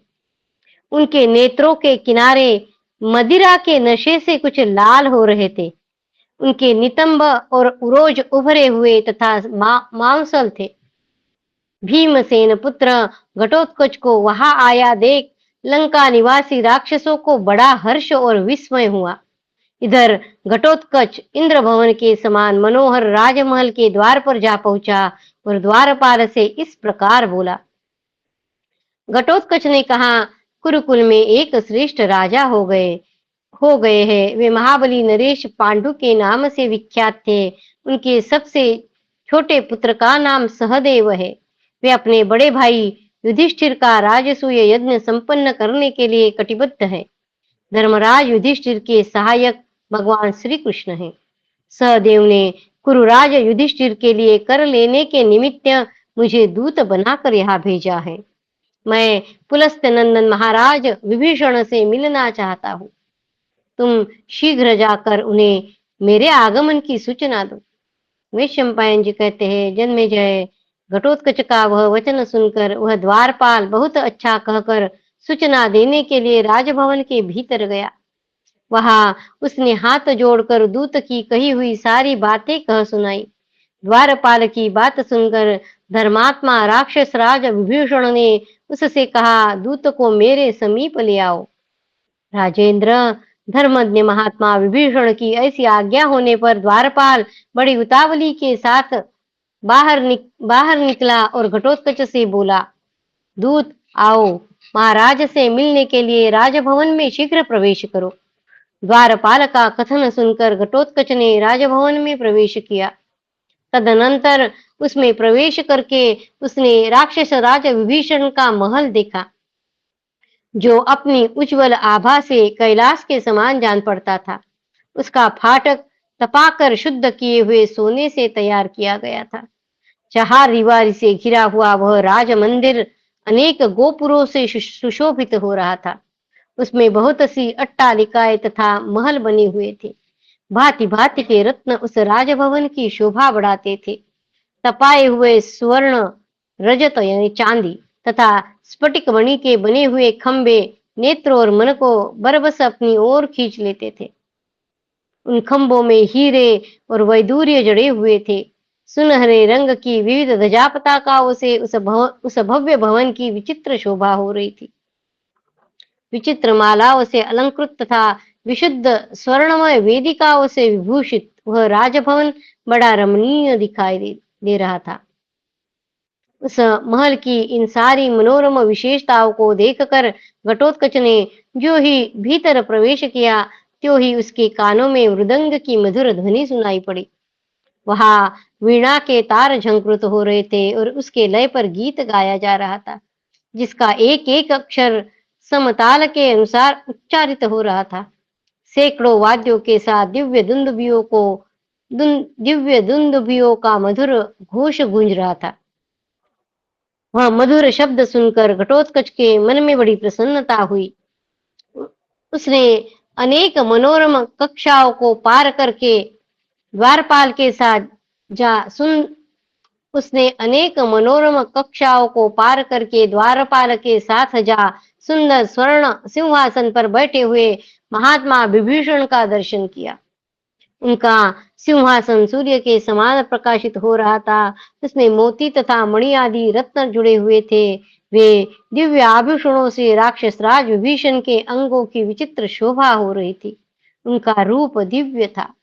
उनके नेत्रों के किनारे मदिरा के नशे से कुछ लाल हो रहे थे। उनके नितंब और उरोज उभरे हुए तथा मांसल थे। भीमसेन पुत्र घटोत्कच को वहां आया देख लंका निवासी राक्षसों को बड़ा हर्ष और विस्मय हुआ। इधर घटोत्कच इंद्र भवन के समान मनोहर राजमहल के द्वार पर जा पहुंचा और द्वारपाल से इस प्रकार बोला। घटोत्कच ने कहा, कुरुकुल में एक श्रेष्ठ राजा हो गए हैं। वे महाबली नरेश पांडु के नाम से विख्यात थे। उनके सबसे छोटे पुत्र का नाम सहदेव है। वे अपने बड़े भाई युधिष्ठिर का राजसूय यज्ञ संपन्न करने के लिए कटिबद्ध है। धर्मराज युधिष्ठिर के सहायक भगवान श्री कृष्ण हैं। सहदेव ने कुरुराज युधिष्ठिर के लिए कर लेने के निमित्त मुझे दूत बनाकर यहाँ भेजा है। मैं पुलस्त नंदन महाराज विभीषण से मिलना चाहता हूँ। तुम शीघ्र जाकर उन्हें मेरे आगमन की सूचना दो। वैशंपायन जी कहते हैं, जन्मेजय घटोत्कच का वह वचन सुनकर वह द्वारपाल बहुत अच्छा कहकर सूचना देने के लिए राजभवन के भीतर गया। वहां उसने हाथ जोड़कर दूत की कही हुई सारी बातें कह सुनाई। द्वारपाल की बात सुनकर धर्मात्मा राक्षस राज विभीषण ने उससे कहा, दूत को मेरे समीप ले आओ। राजेंद्र, धर्मज्ञ महात्मा विभीषण की ऐसी आज्ञा होने पर द्वारपाल बड़ी उतावली के साथ बाहर निकला और घटोत्कच से बोला, दूत आओ, महाराज से मिलने के लिए राजभवन में शीघ्र प्रवेश करो। द्वारपाल का कथन सुनकर घटोत्कच ने राजभवन में प्रवेश किया। तदनंतर उसमें प्रवेश करके उसने राक्षस राज विभीषण का महल देखा, जो अपनी उज्जवल आभा से कैलाश के समान जान पड़ता था। उसका फाटक तपाकर शुद्ध किए हुए सोने से तैयार किया गया था। चार दीवारी से घिरा हुआ वह राज मंदिर अनेक गोपुरों से सुशोभित हो रहा था। उसमें बहुत सी अट्टालिकाएं तथा महल बने हुए थे। भांति भांति के रत्न उस राजभवन की शोभा बढ़ाते थे। तपाए हुए स्वर्ण, रजत यानी चांदी तथा स्फटिक मणि के बने हुए खंबे नेत्र और मन को बरबस अपनी ओर खींच लेते थे। उन खंबों में हीरे और वैदूर्य जड़े हुए थे। सुनहरे रंग की विविध ध्वजा पताकाओं से उस भव्य भवन की विचित्र शोभा हो रही थी। विचित्र मालाओं से अलंकृत तथा विशुद्ध स्वर्णमय वेदिकाओं से विभूषित वह राजभवन बड़ा रमणीय दिखाई दे रहा था। उस महल की इन सारी मनोरम विशेषताओं को देखकर घटोत्कच ने जो ही भीतर प्रवेश किया, त्यों ही उसके कानों में मृदंग की मधुर ध्वनि सुनाई पड़ी। वहां वीणा के तार झंकृत हो रहे थे और उसके लय पर गीत गाया जा रहा था, जिसका एक एक अक्षर समताल के अनुसार उच्चारित हो रहा था। सैकड़ों वाद्यों के साथ दिव्य दुंदुभियों का मधुर घोष गूंज रहा था। वह मधुर शब्द सुनकर घटोत्कच के मन में बड़ी प्रसन्नता हुई। उसने अनेक मनोरम कक्षाओं को पार करके द्वारपाल के साथ जा सुन उसने अनेक मनोरम कक्षाओं को पार करके द्वारपाल के साथ जा सुंदर स्वर्ण सिंहासन पर बैठे हुए महात्मा विभीषण का दर्शन किया। उनका सिंहासन सूर्य के समान प्रकाशित हो रहा था। उसमें मोती तथा मणि आदि रत्न जुड़े हुए थे। वे दिव्य आभूषणों से राक्षस राज विभीषण के अंगों की विचित्र शोभा हो रही थी। उनका रूप दिव्य था।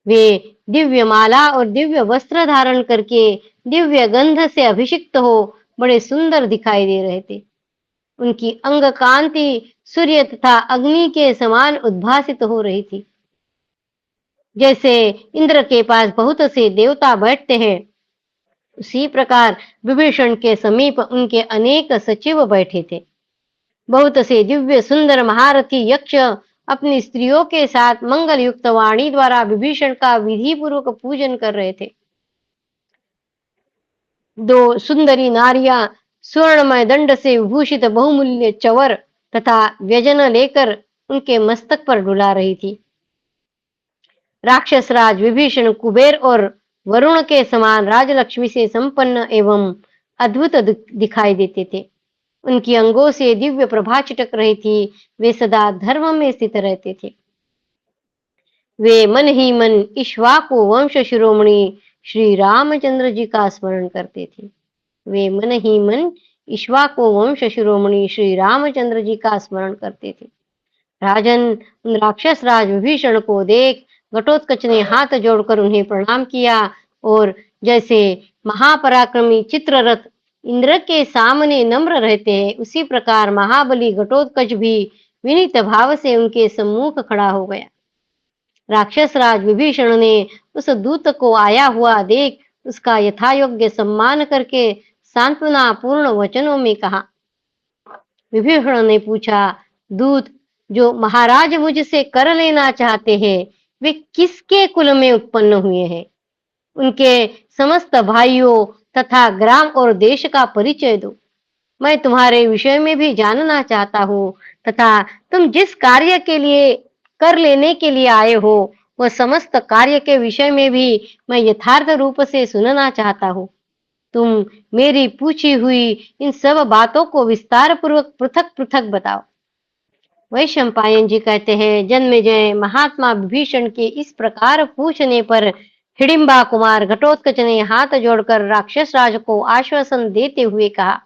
वे दिव्य माला और दिव्य वस्त्र धारण करके दिव्य गंध से अभिषिक्त हो बड़े सुंदर दिखाई दे रहे थे। उनकी अंग कांति सूर्य तथा अग्नि के समान उद्भासित हो रही थी। जैसे इंद्र के पास बहुत से देवता बैठते हैं, उसी प्रकार विभीषण के समीप उनके अनेक सचिव बैठे थे। बहुत से दिव्य सुंदर महारथी यक्ष अपनी स्त्रियों के साथ मंगल युक्त वाणी द्वारा विभीषण का विधि पूर्वक पूजन कर रहे थे। दो सुंदरी नारियां स्वर्णमय दंड से विभूषित बहुमूल्य चवर तथा व्यजन लेकर उनके मस्तक पर डुला रही थी। राक्षस राज विभीषण कुबेर और वरुण के समान राजलक्ष्मी से संपन्न एवं अद्भुत दिखाई देते थे। उनकी अंगों से दिव्य प्रभा चिटक रही थी। वे सदा धर्म में स्थित रहते थे। वे मन ही मन इक्ष्वाकु वंश शिरोमणि श्री रामचंद्र जी का स्मरण करते थे। वे मन ही मन इक्ष्वाकु वंश शिरोमणि श्री रामचंद्र जी का स्मरण करते थे। राजन, उन राक्षस राज विभीषण को देख घटोत्कच ने हाथ जोड़कर उन्हें प्रणाम किया और जैसे महापराक्रमी चित्ररथ इंद्र के सामने नम्र रहते हैं, उसी प्रकार महाबली घटोत्कच भी विनीत भाव से उनके सम्मुख खड़ा हो गया। राक्षस राज विभीषण ने उस दूत को आया हुआ देख उसका यथायोग्य सम्मान करके सांत्वना पूर्ण वचनों में कहा। विभीषण ने पूछा, दूत, जो महाराज मुझसे कर लेना चाहते हैं वे किसके कुल में उत्पन्न हुए हैं? उनके समस्त भाइयों तथा ग्राम और देश का परिचय दो। मैं तुम्हारे विषय में भी जानना चाहता हूँ तथा तुम जिस कार्य के लिए कर लेने के लिए आए हो वह समस्त कार्य के विषय में भी मैं यथार्थ रूप से सुनना चाहता हूँ। तुम मेरी पूछी हुई इन सब बातों को विस्तार पूर्वक पृथक पृथक बताओ। वैशंपायन जी कहते हैं, जन्मेजय महात्मा विभीषण के इस प्रकार पूछने पर हिडिंबा कुमार घटोत्कच ने हाथ जोड़कर राक्षस राज को आश्वासन देते हुए कहा।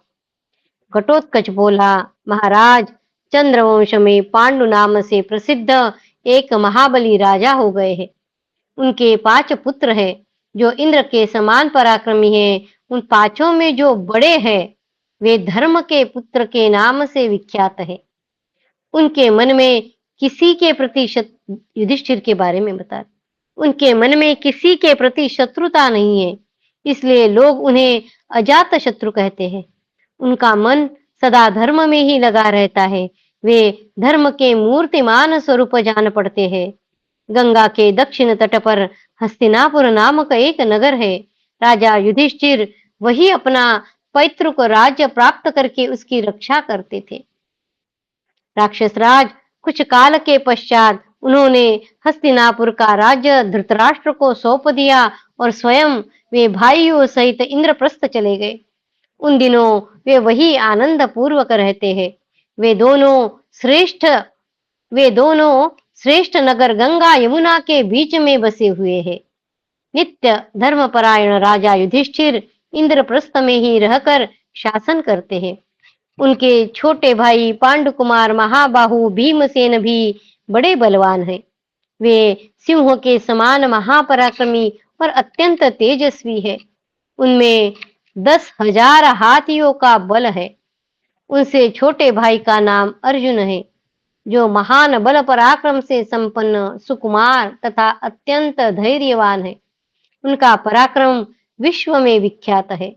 घटोत्कच बोला, महाराज, चंद्रवंश में पांडु नाम से प्रसिद्ध एक महाबली राजा हो गए हैं। उनके 5 पुत्र हैं जो इंद्र के समान पराक्रमी हैं। उन 5 में जो बड़े हैं वे धर्म के पुत्र के नाम से विख्यात है। उनके मन में किसी के प्रति युधिष्ठिर के बारे में बता, उनके मन में किसी के प्रति शत्रुता नहीं है, इसलिए लोग उन्हें अजात शत्रु कहते हैं। उनका मन सदा धर्म में ही लगा रहता है। वे धर्म के मूर्तिमान स्वरूप जान पड़ते हैं। गंगा के दक्षिण तट पर हस्तिनापुर नामक एक नगर है। राजा युधिष्ठिर वही अपना पैतृक राज्य प्राप्त करके उसकी रक्षा करते थे। राक्षस राज, कुछ काल के पश्चात उन्होंने हस्तिनापुर का राज्य धृतराष्ट्र को सौंप दिया और स्वयं वे भाइयों सहित इंद्रप्रस्थ चले गए। उन दिनों वे वही आनंद पूर्वक रहते हैं। वे दोनों श्रेष्ठ नगर गंगा यमुना के बीच में बसे हुए हैं। नित्य धर्मपरायण राजा युधिष्ठिर इंद्रप्रस्थ में ही रहकर शासन करते हैं। उनके छोटे भाई पांडुकुमार महाबाहु भीमसेन भी बड़े बलवान हैं। वे सिंह के समान महापराक्रमी और अत्यंत तेजस्वी है। उनमें 10,000 हाथियों का बल है। उनसे छोटे भाई का नाम अर्जुन है, जो महान बल पराक्रम से संपन्न, सुकुमार तथा अत्यंत धैर्यवान है। उनका पराक्रम विश्व में विख्यात है।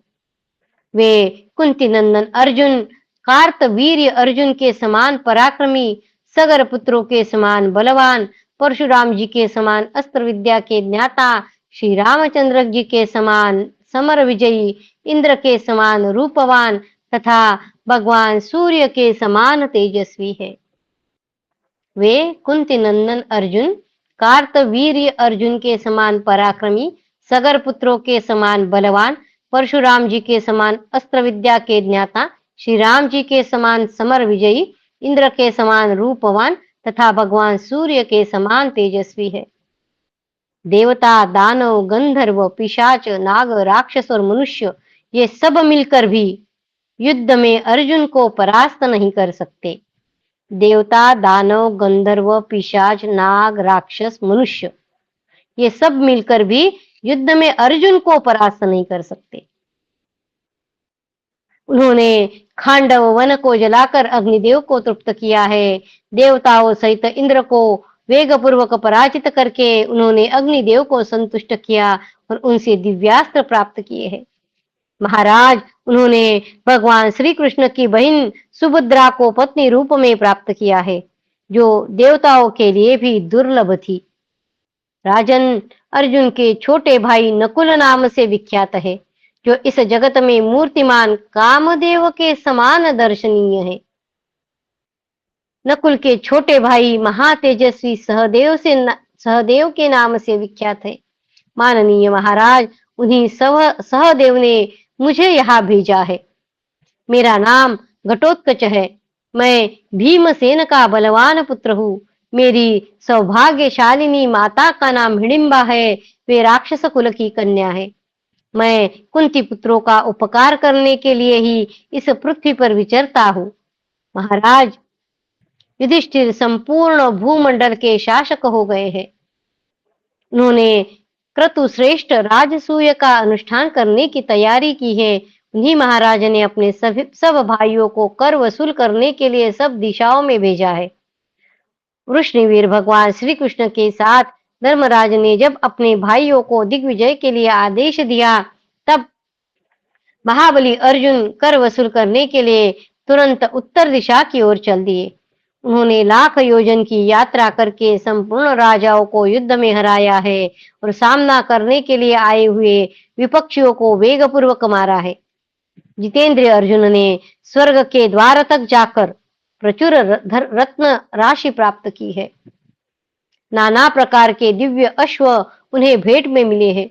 वे कुंती नंदन अर्जुन, कार्तवीर्य अर्जुन के समान पराक्रमी, सगर पुत्रों के समान बलवान, परशुराम जी के समान अस्त्र विद्या के ज्ञाता, श्री रामचंद्र जी के समान समर विजयी, इंद्र के समान रूपवान तथा भगवान सूर्य के समान तेजस्वी है। वे कुंती नंदन अर्जुन, कार्तवीर्य अर्जुन के समान पराक्रमी, सगर पुत्रों के समान बलवान, परशुराम जी के समान अस्त्र विद्या के ज्ञाता, श्री राम जी के समान समर विजयी, इंद्र के समान रूपवान तथा भगवान सूर्य के समान तेजस्वी है। देवता, दानव, गंधर्व, पिशाच, नाग, राक्षस और मनुष्य ये सब मिलकर भी युद्ध में अर्जुन को परास्त नहीं कर सकते। देवता, दानव, गंधर्व, पिशाच, नाग, राक्षस, मनुष्य ये सब मिलकर भी युद्ध में अर्जुन को परास्त नहीं कर सकते। उन्होंने खांडव वन को जलाकर अग्निदेव को तृप्त किया है। देवताओं सहित इंद्र को वेग पूर्वक पराजित करके उन्होंने अग्निदेव को संतुष्ट किया और उनसे दिव्यास्त्र प्राप्त किए हैं। महाराज, उन्होंने भगवान श्री कृष्ण की बहन सुभद्रा को पत्नी रूप में प्राप्त किया है, जो देवताओं के लिए भी दुर्लभ थी। राजन, अर्जुन के छोटे भाई नकुल नाम से विख्यात है, जो इस जगत में मूर्तिमान कामदेव के समान दर्शनीय है। नकुल के छोटे भाई महातेजस्वी सहदेव के नाम से विख्यात है। माननीय महाराज, उन्हीं सहदेव ने मुझे यहाँ भेजा है। मेरा नाम घटोत्कच है। मैं भीमसेन का बलवान पुत्र हूँ। मेरी सौभाग्यशालिनी माता का नाम हिडिंबा है। वे राक्षस कुल की कन्या है। मैं कुंती पुत्रों का उपकार करने के लिए ही इस पृथ्वी पर विचरता हूँ। महाराज, युधिष्ठिर संपूर्ण भूमंडल के शासक हो गए हैं। उन्होंने क्रतुश्रेष्ठ राजसूय का अनुष्ठान करने की तैयारी की है। उन्हीं महाराज ने अपने सब भाइयों को कर वसूल करने के लिए सब दिशाओं में भेजा है। वृष्णिवीर भगवान श्री कृष्ण के साथ धर्मराज ने जब अपने भाइयों को दिग्विजय के लिए आदेश दिया, तब महाबली अर्जुन कर वसूल करने के लिए तुरंत उत्तर दिशा की ओर चल दिए। उन्होंने लाख योजन की यात्रा करके संपूर्ण राजाओं को युद्ध में हराया है और सामना करने के लिए आए हुए विपक्षियों को वेगपूर्वक मारा है। जितेंद्रिय अर्जुन ने स्वर्ग के द्वार तक जाकर प्रचुर रत्न राशि प्राप्त की है। नाना प्रकार के दिव्य अश्व उन्हें भेंट में मिले हैं।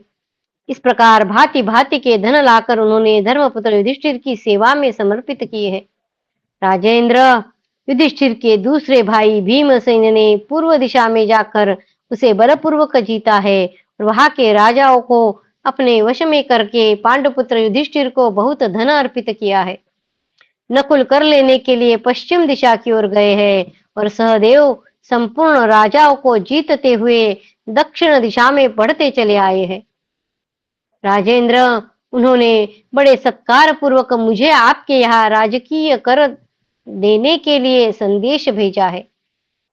इस प्रकार भांति भांति के धन लाकर उन्होंने धर्मपुत्र युधिष्ठिर की सेवा में समर्पित किए हैं। राजेंद्र, युधिष्ठिर के दूसरे भाई भीमसेन ने पूर्व दिशा में जाकर उसे बलपूर्वक जीता है और वहां के राजाओं को अपने वश में करके पांडुपुत्र युधिष्ठिर को बहुत धन अर्पित किया है। नकुल कर लेने के लिए पश्चिम दिशा की ओर गए हैं और सहदेव संपूर्ण राजाओं को जीतते हुए दक्षिण दिशा में बढ़ते चले आए हैं। राजेंद्र, उन्होंने बड़े सत्कार पूर्वक मुझे आपके यहाँ राजकीय कर देने के लिए संदेश भेजा है।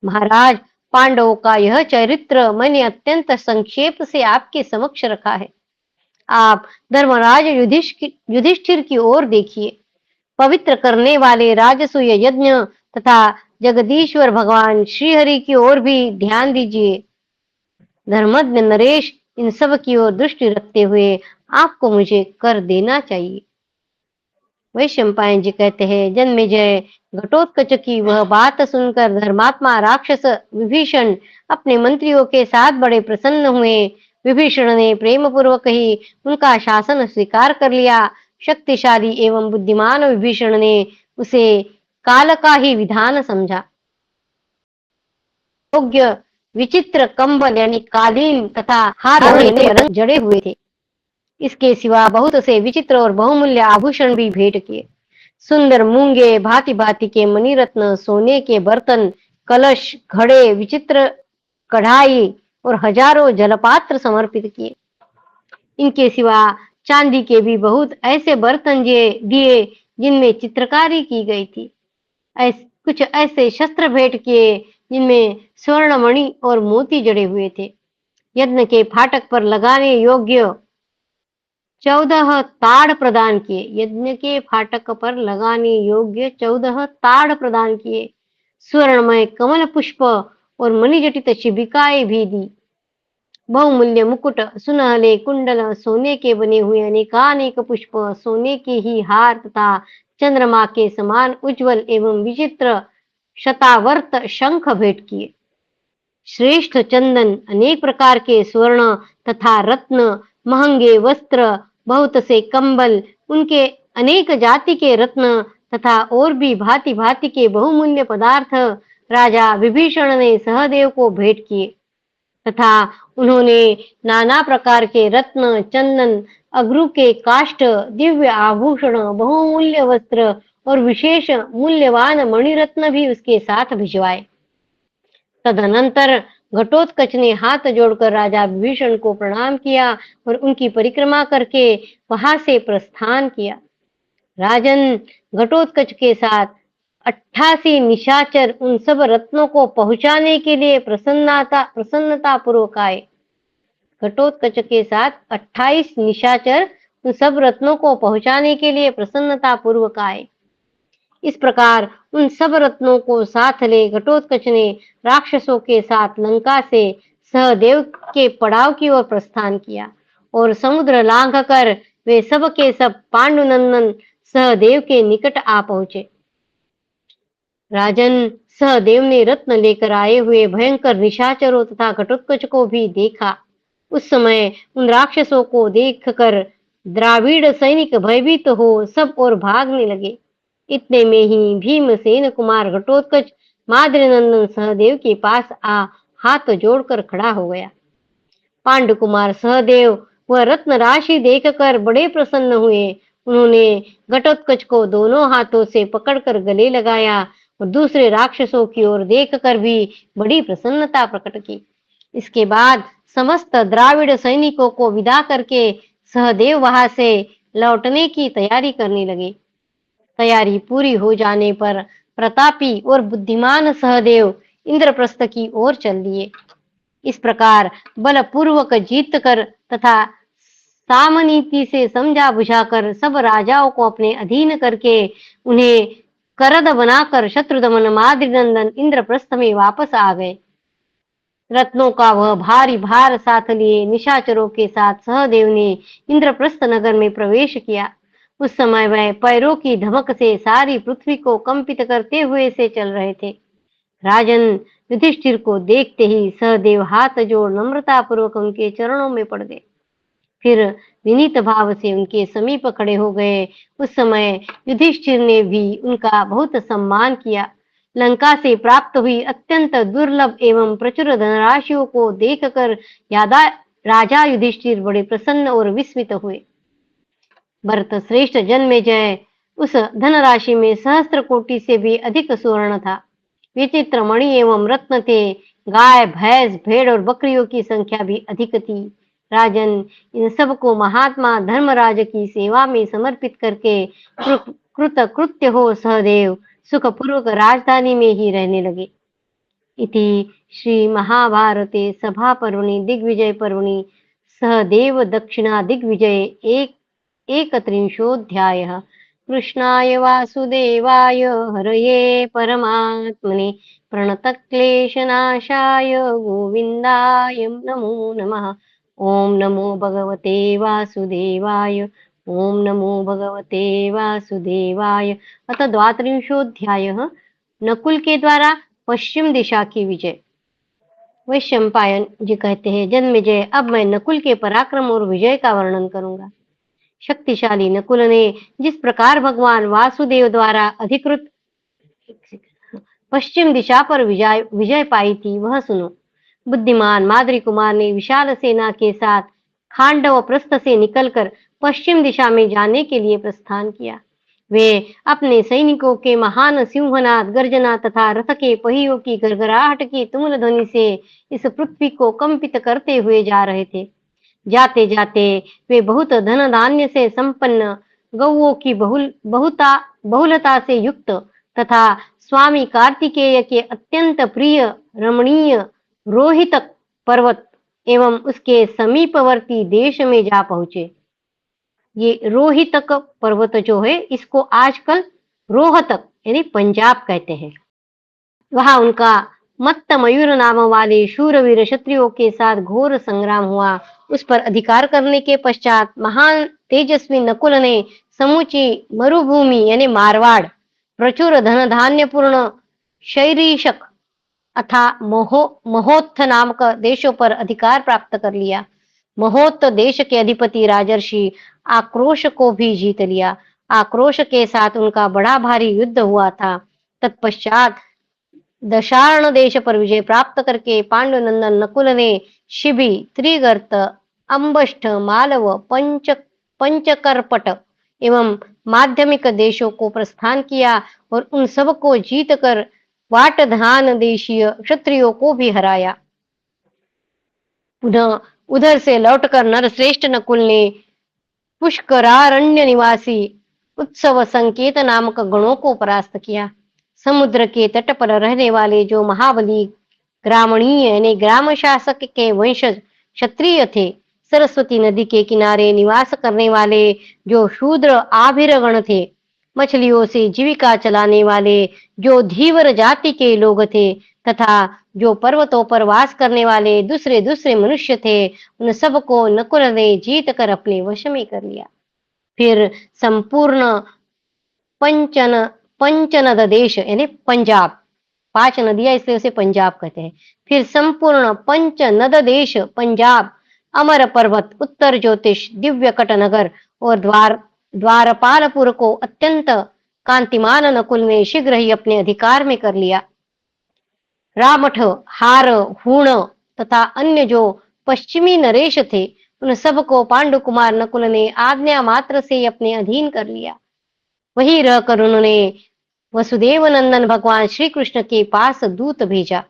महाराज, पांडवों का यह चरित्र मैंने अत्यंत संक्षेप से आपके समक्ष रखा है। आप धर्मराज युधिष्ठिर की ओर देखिए। पवित्र करने वाले राजसूय यज्ञ तथा जगदीश्वर भगवान श्रीहरि की ओर भी ध्यान दीजिए। धर्मज्ञ नरेश, इन सब की ओर दृष्टि रखते हुए आपको मुझे कर देना चाहिए। वैशंपायन जी कहते हैं, जन्मेजय, घटोत्कच की वह बात सुनकर धर्मात्मा राक्षस विभीषण अपने मंत्रियों के साथ बड़े प्रसन्न हुए। विभीषण ने प्रेम पूर्वक ही उनका शासन स्वीकार कर लिया। शक्तिशाली एवं बुद्धिमान विभीषण ने उसे काल का ही विधान समझा। योग्य विचित्र कंबल यानी कालीन तथा हाथ में जड़े हुए थे। इसके सिवा बहुत से विचित्र और बहुमूल्य आभूषण भी भेंट किए। सुंदर मूंगे, भांति भांति के मणिरत्न, सोने के बर्तन, कलश, घड़े, विचित्र कढ़ाई और हजारों जलपात्र समर्पित किए। इनके सिवा चांदी के भी बहुत ऐसे बर्तन दिए जिनमें चित्रकारी की गई थी। कुछ ऐसे शस्त्र भेंट किए जिनमें स्वर्ण मणि और मोती जड़े हुए थे। यज्ञ के फाटक पर लगाने योग्य 14 ताड़ प्रदान किए। यज्ञ के फाटक पर लगाने योग्य 14 ताड़ प्रदान किए। स्वर्णमय कमल पुष्प और मणिजटित शिबिकाएं भी दी। बहुमूल्य मुकुट, सुनहले कुंडल, सोने के बने हुए अनेकानेक पुष्प, सोने के ही हार तथा चंद्रमा के समान उज्जवल एवं विचित्र शतावर्त शंख भेंट किए। श्रेष्ठ चंदन, अनेक प्रकार के स्वर्ण तथा रत्न, महंगे वस्त्र, बहुत से कंबल, उनके अनेक जाति के रत्न तथा और भी भांति भांति के बहुमूल्य पदार्थ राजा विभीषण ने सहदेव को भेंट किए तथा उन्होंने नाना प्रकार के रत्न, चंदन, अगरू के काष्ठ, दिव्य आभूषण, बहुमूल्य वस्त्र और विशेष मूल्यवान मणिरत्न भी उसके साथ भिजवाए। तदनंतर घटोत्कच ने हाथ जोड़कर राजा विभीषण को प्रणाम किया और उनकी परिक्रमा करके वहां से प्रस्थान किया। राजन, घटोत्कच के साथ 88 निशाचर उन सब रत्नों को पहुंचाने के लिए प्रसन्नता पूर्वक आए। घटोत्कच के साथ 28 निशाचर उन सब रत्नों को पहुंचाने के लिए प्रसन्नता पूर्वक आए। इस प्रकार उन सब रत्नों को साथ ले घटोत्कच ने राक्षसों के साथ लंका से सहदेव के पड़ाव की ओर प्रस्थान किया और समुद्र लांघ कर वे सब के सब पांडुनंदन सहदेव के निकट आ पहुंचे। राजन, सहदेव ने रत्न लेकर आए हुए भयंकर निशाचरों तथा घटोत्कच को भी देखा। उस समय उन राक्षसों को देखकर द्राविड़ सैनिक भयभीत हो सब और भागने लगे। इतने में ही भीमसेन कुमार घटोत्कच माद्रीनंदन सहदेव के पास आ हाथ जोड़कर खड़ा हो गया। पांडु कुमार सहदेव वह रत्न राशि देखकर बड़े प्रसन्न हुए। उन्होंने घटोत्कच को दोनों हाथों से पकड़कर गले लगाया और दूसरे राक्षसों की ओर देखकर भी बड़ी प्रसन्नता प्रकट की। इसके बाद समस्त द्राविड़ सैनिकों को विदा करके सहदेव वहां से लौटने की तैयारी करने लगे। तैयारी पूरी हो जाने पर प्रतापी और बुद्धिमान सहदेव इंद्रप्रस्थ की ओर चल दिए। इस प्रकार बलपूर्वक जीत कर तथा सामनीति से समझा बुझाकर सब राजाओं को अपने अधीन करके उन्हें करद बनाकर शत्रुदमन माद्रीनंदन इंद्रप्रस्थ में वापस आ गए। रत्नों का वह भारी भार साथ लिए निशाचरों के साथ सहदेव ने इंद्रप्रस्थ नगर में प्रवेश किया। उस समय वह पैरों की धमक से सारी पृथ्वी को कंपित करते हुए से चल रहे थे। राजन, युधिष्ठिर को देखते ही सहदेव हाथ जोड़ नम्रता पूर्वक उनके चरणों में पड़ गए। फिर विनीत भाव से उनके समीप खड़े हो गए। उस समय युधिष्ठिर ने भी उनका बहुत सम्मान किया। लंका से प्राप्त हुई अत्यंत दुर्लभ एवं प्रचुर धनराशियों को देखकर यादा राजा युधिष्ठिर बड़े प्रसन्न और विस्मित हुए। भरत श्रेष्ठ जन्मेजय, उस धनराशि में सहस्त्र कोटि से भी अधिक स्वर्ण था। विचित्र मणि एवं रत्न थे। गाय, भैंस, भेड़ और बकरियों की संख्या भी अधिक थी। राजन, इन सब को महात्मा धर्मराज की सेवा में समर्पित करके कृत कृत्य हो सहदेव सुखपूर्वक राजधानी में ही रहने लगे। इति श्री महाभारते सभा पर्वणि दिग्विजय पर्वणि सहदेव दक्षिणा दिग्विजय एकत्रिंशोऽध्यायः। कृष्णाय वासुदेवाय हरये परमात्मने प्रणतक्लेशनाशाय गोविन्दाय नमो नमः। ओम नमो भगवते वासुदेवाय। ओम नमो भगवते वासुदेवाय। अथ द्वात्रिंशोऽध्यायः। नकुल के द्वारा पश्चिम दिशा की विजय। वैशंपायन जी कहते हैं, जन्मेजय, अब मैं नकुल के पराक्रम और विजय का वर्णन करूंगा। शक्तिशाली नकुल ने जिस प्रकार भगवान वासुदेव द्वारा अधिकृत पश्चिम दिशा पर विजय पाई थी वह सुनो। बुद्धिमान माद्री कुमार ने विशाल सेना के साथ खांडव प्रस्थ से निकलकर पश्चिम दिशा में जाने के लिए प्रस्थान किया। वे अपने सैनिकों के महान सिंहनाद, गर्जना तथा रथ के पहियों की गड़गड़ाहट की तुमुल ध्वनि से इस पृथ्वी को कंपित करते हुए जा रहे थे। जाते जाते वे बहुत धन धान्य से संपन्न, गौओं की बहुलता से युक्त तथा स्वामी कार्तिकेय के अत्यंत प्रिय रमणीय रोहितक पर्वत एवं उसके समीपवर्ती देश में जा पहुंचे। ये रोहितक पर्वत जो है इसको आजकल रोहतक यानी पंजाब कहते हैं। वहां उनका मत्त मयूर नाम वाले शूरवीर क्षत्रियों के साथ घोर संग्राम हुआ। उस पर अधिकार करने के पश्चात महान तेजस्वी नकुल ने समूची मरुभूमि यानी मारवाड़, प्रचुर धन धान्य पूर्ण शैरीशक अथा महोत्थ नामक देशों पर अधिकार प्राप्त कर लिया। महोत्त देश के अधिपति राजर्षि आक्रोश को भी जीत लिया। आक्रोश के साथ उनका बड़ा भारी युद्ध हुआ था। तत्पश्चात दशार्ण देश पर विजय प्राप्त करके पांडुनंदन नकुल ने शिबी, त्रिगर्त, अंबष्ठ, मालव, पंचकरपट एवं माध्यमिक देशों को प्रस्थान किया और उन सब को जीत कर वाटधान देशीय क्षत्रियों को भी हराया। पुनः उधर से लौटकर नरश्रेष्ठ नकुल ने पुष्करारण्य निवासी उत्सव संकेत नामक गणों को परास्त किया। समुद्र के तट पर रहने वाले जो महाबली ग्रामणीय यानी ग्राम शासक के वंशज क्षत्रिय थे, सरस्वती नदी के किनारे निवास करने वाले जो शूद्र आभीरगण थे, मछलियों से जीविका चलाने वाले जो धीवर जाति के लोग थे, तथा जो पर्वतों पर वास करने वाले दूसरे दूसरे मनुष्य थे, उन सबको नकुल ने जीत कर अपने वश में कर लिया। फिर संपूर्ण पंचन पंचनद देश यानी पंजाब, 5 नदियां इसलिए उसे पंजाब कहते हैं। फिर संपूर्ण पंचनद देश पंजाब, अमर पर्वत, उत्तर ज्योतिष, दिव्य कटनगर और द्वारपालपुर को अत्यंत कांतिमान नकुल ने शीघ्र ही अपने अधिकार में कर लिया। रामठ, हार, हूण तथा अन्य जो पश्चिमी नरेश थे, उन सबको पांडु कुमार नकुल ने आज्ञा मात्र से अपने अधीन कर लिया। वहीं रहकर उन्होंने वसुदेव नंदन भगवान श्री कृष्ण के पास दूत भेजा।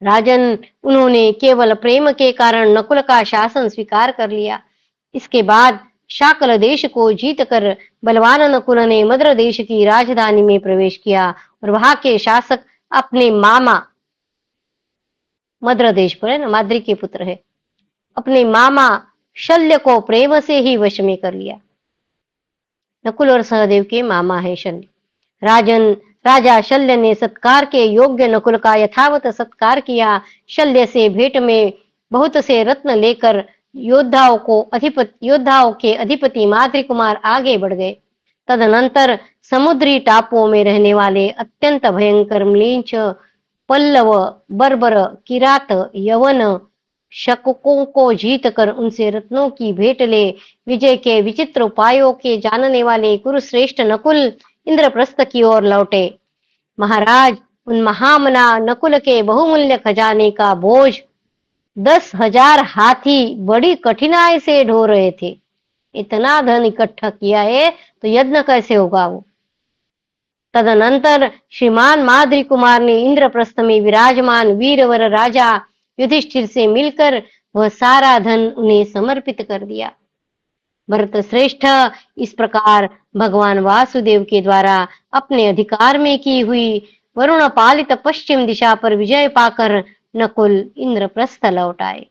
राजन, उन्होंने केवल प्रेम के कारण नकुल का शासन स्वीकार कर लिया। इसके बाद शाकल देश को जीतकर बलवान नकुल ने मद्र देश की राजधानी में प्रवेश किया और वहां के शासक अपने मामा, मद्र देश पर है ना, माद्री के पुत्र है, अपने मामा शल्य को प्रेम से ही वश में कर लिया। नकुल और सहदेव के मामा है शल्य। राजा शल्य ने सत्कार के योग्य नकुल का यथावत सत्कार किया। शल्य से भेंट में बहुत से रत्न लेकर योद्धाओं के अधिपति माद्री कुमार आगे बढ़ गए। तदनंतर समुद्री टापुओं में रहने वाले अत्यंत भयंकर म्लेच्छ, पल्लव, बर्बर, किरात, यवन, शकों को जीतकर उनसे रत्नों की भेंट ले विजय के विचित्र उपायों के जानने वाले कुरुश्रेष्ठ नकुल इंद्रप्रस्थ की ओर लौटे। महाराज, उन महामना नकुल के बहुमूल्य खजाने का बोझ 10,000 हाथी बड़ी कठिनाई से ढो रहे थे। इतना धन इकट्ठा किया है तो यज्ञ कैसे होगा वो। तदनंतर श्रीमान माद्री कुमार ने इंद्रप्रस्थ में विराजमान वीरवर राजा युधिष्ठिर से मिलकर वह सारा धन उन्हें समर्पित कर दिया। भरत श्रेष्ठ, इस प्रकार भगवान वासुदेव के द्वारा अपने अधिकार में की हुई वरुण पालित पश्चिम दिशा पर विजय पाकर नकुल इंद्रप्रस्थ लौट आए।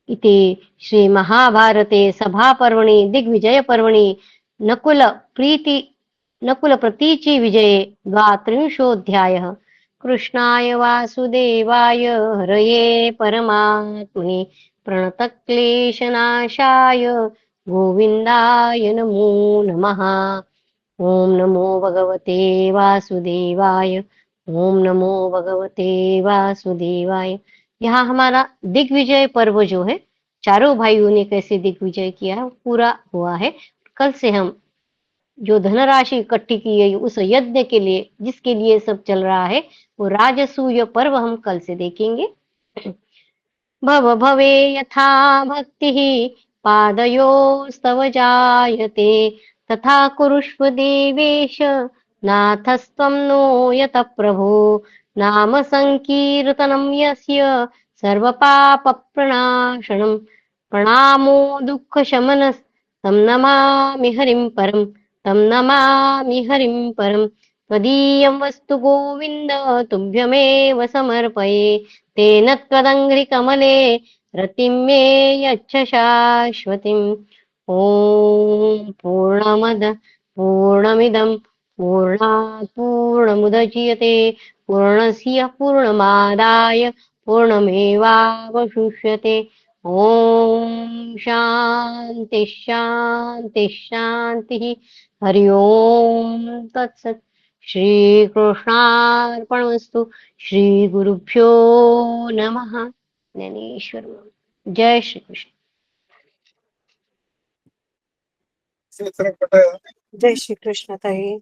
इति श्री महाभारते सभा पर्वणि दिग्विजय पर्वणि नकुल प्रतीचि विजये द्वात्रिंशोऽध्यायः। कृष्णाय वासुदेवाय हरये परमात्मने प्रणतक्लेशनाशाय गोविन्दाय नमो नमः। ओम नमो भगवते वासुदेवाय। ओम नमो भगवते वासुदेवाय। यहाँ हमारा दिग्विजय पर्व जो है, चारों भाइयों ने कैसे दिग्विजय किया है पूरा हुआ है। कल से हम जो धनराशि इकट्ठी की है उस यज्ञ के लिए, जिसके लिए सब चल रहा है, वो राजसूय पर्व हम कल से देखेंगे। भव भवे यथा भक्तिः पादयोस्तव जायते तथा कुरुष्व देवेश नाथस्त्वं नो यत प्रभो नाम संकीर्तनं यस्य सर्वपापप्रणाशनं प्रणामो दुःखशमनः तं नमामि हरिं परं त्वदीयं वस्तु गोविन्द तुभ्यमेव समर्पये तेन त्वदङ्घ्रिकमले रतिं मे यच्छ शाश्वतीम्। ॐ पूर्णमिदं पूर्णात् पूर्णमुदच्यते पूर्णस्य पूर्णमादाय पूर्णमेवावशिष्यते। ॐ शान्ति शान्ति शान्तिः। हरि ओम तत्सत्। श्री कृष्णार्पणमस्तु। श्री गुरुभ्यो नमः। ज्ञानेश्वर। जय श्री कृष्ण।
जय श्री कृष्ण ताई।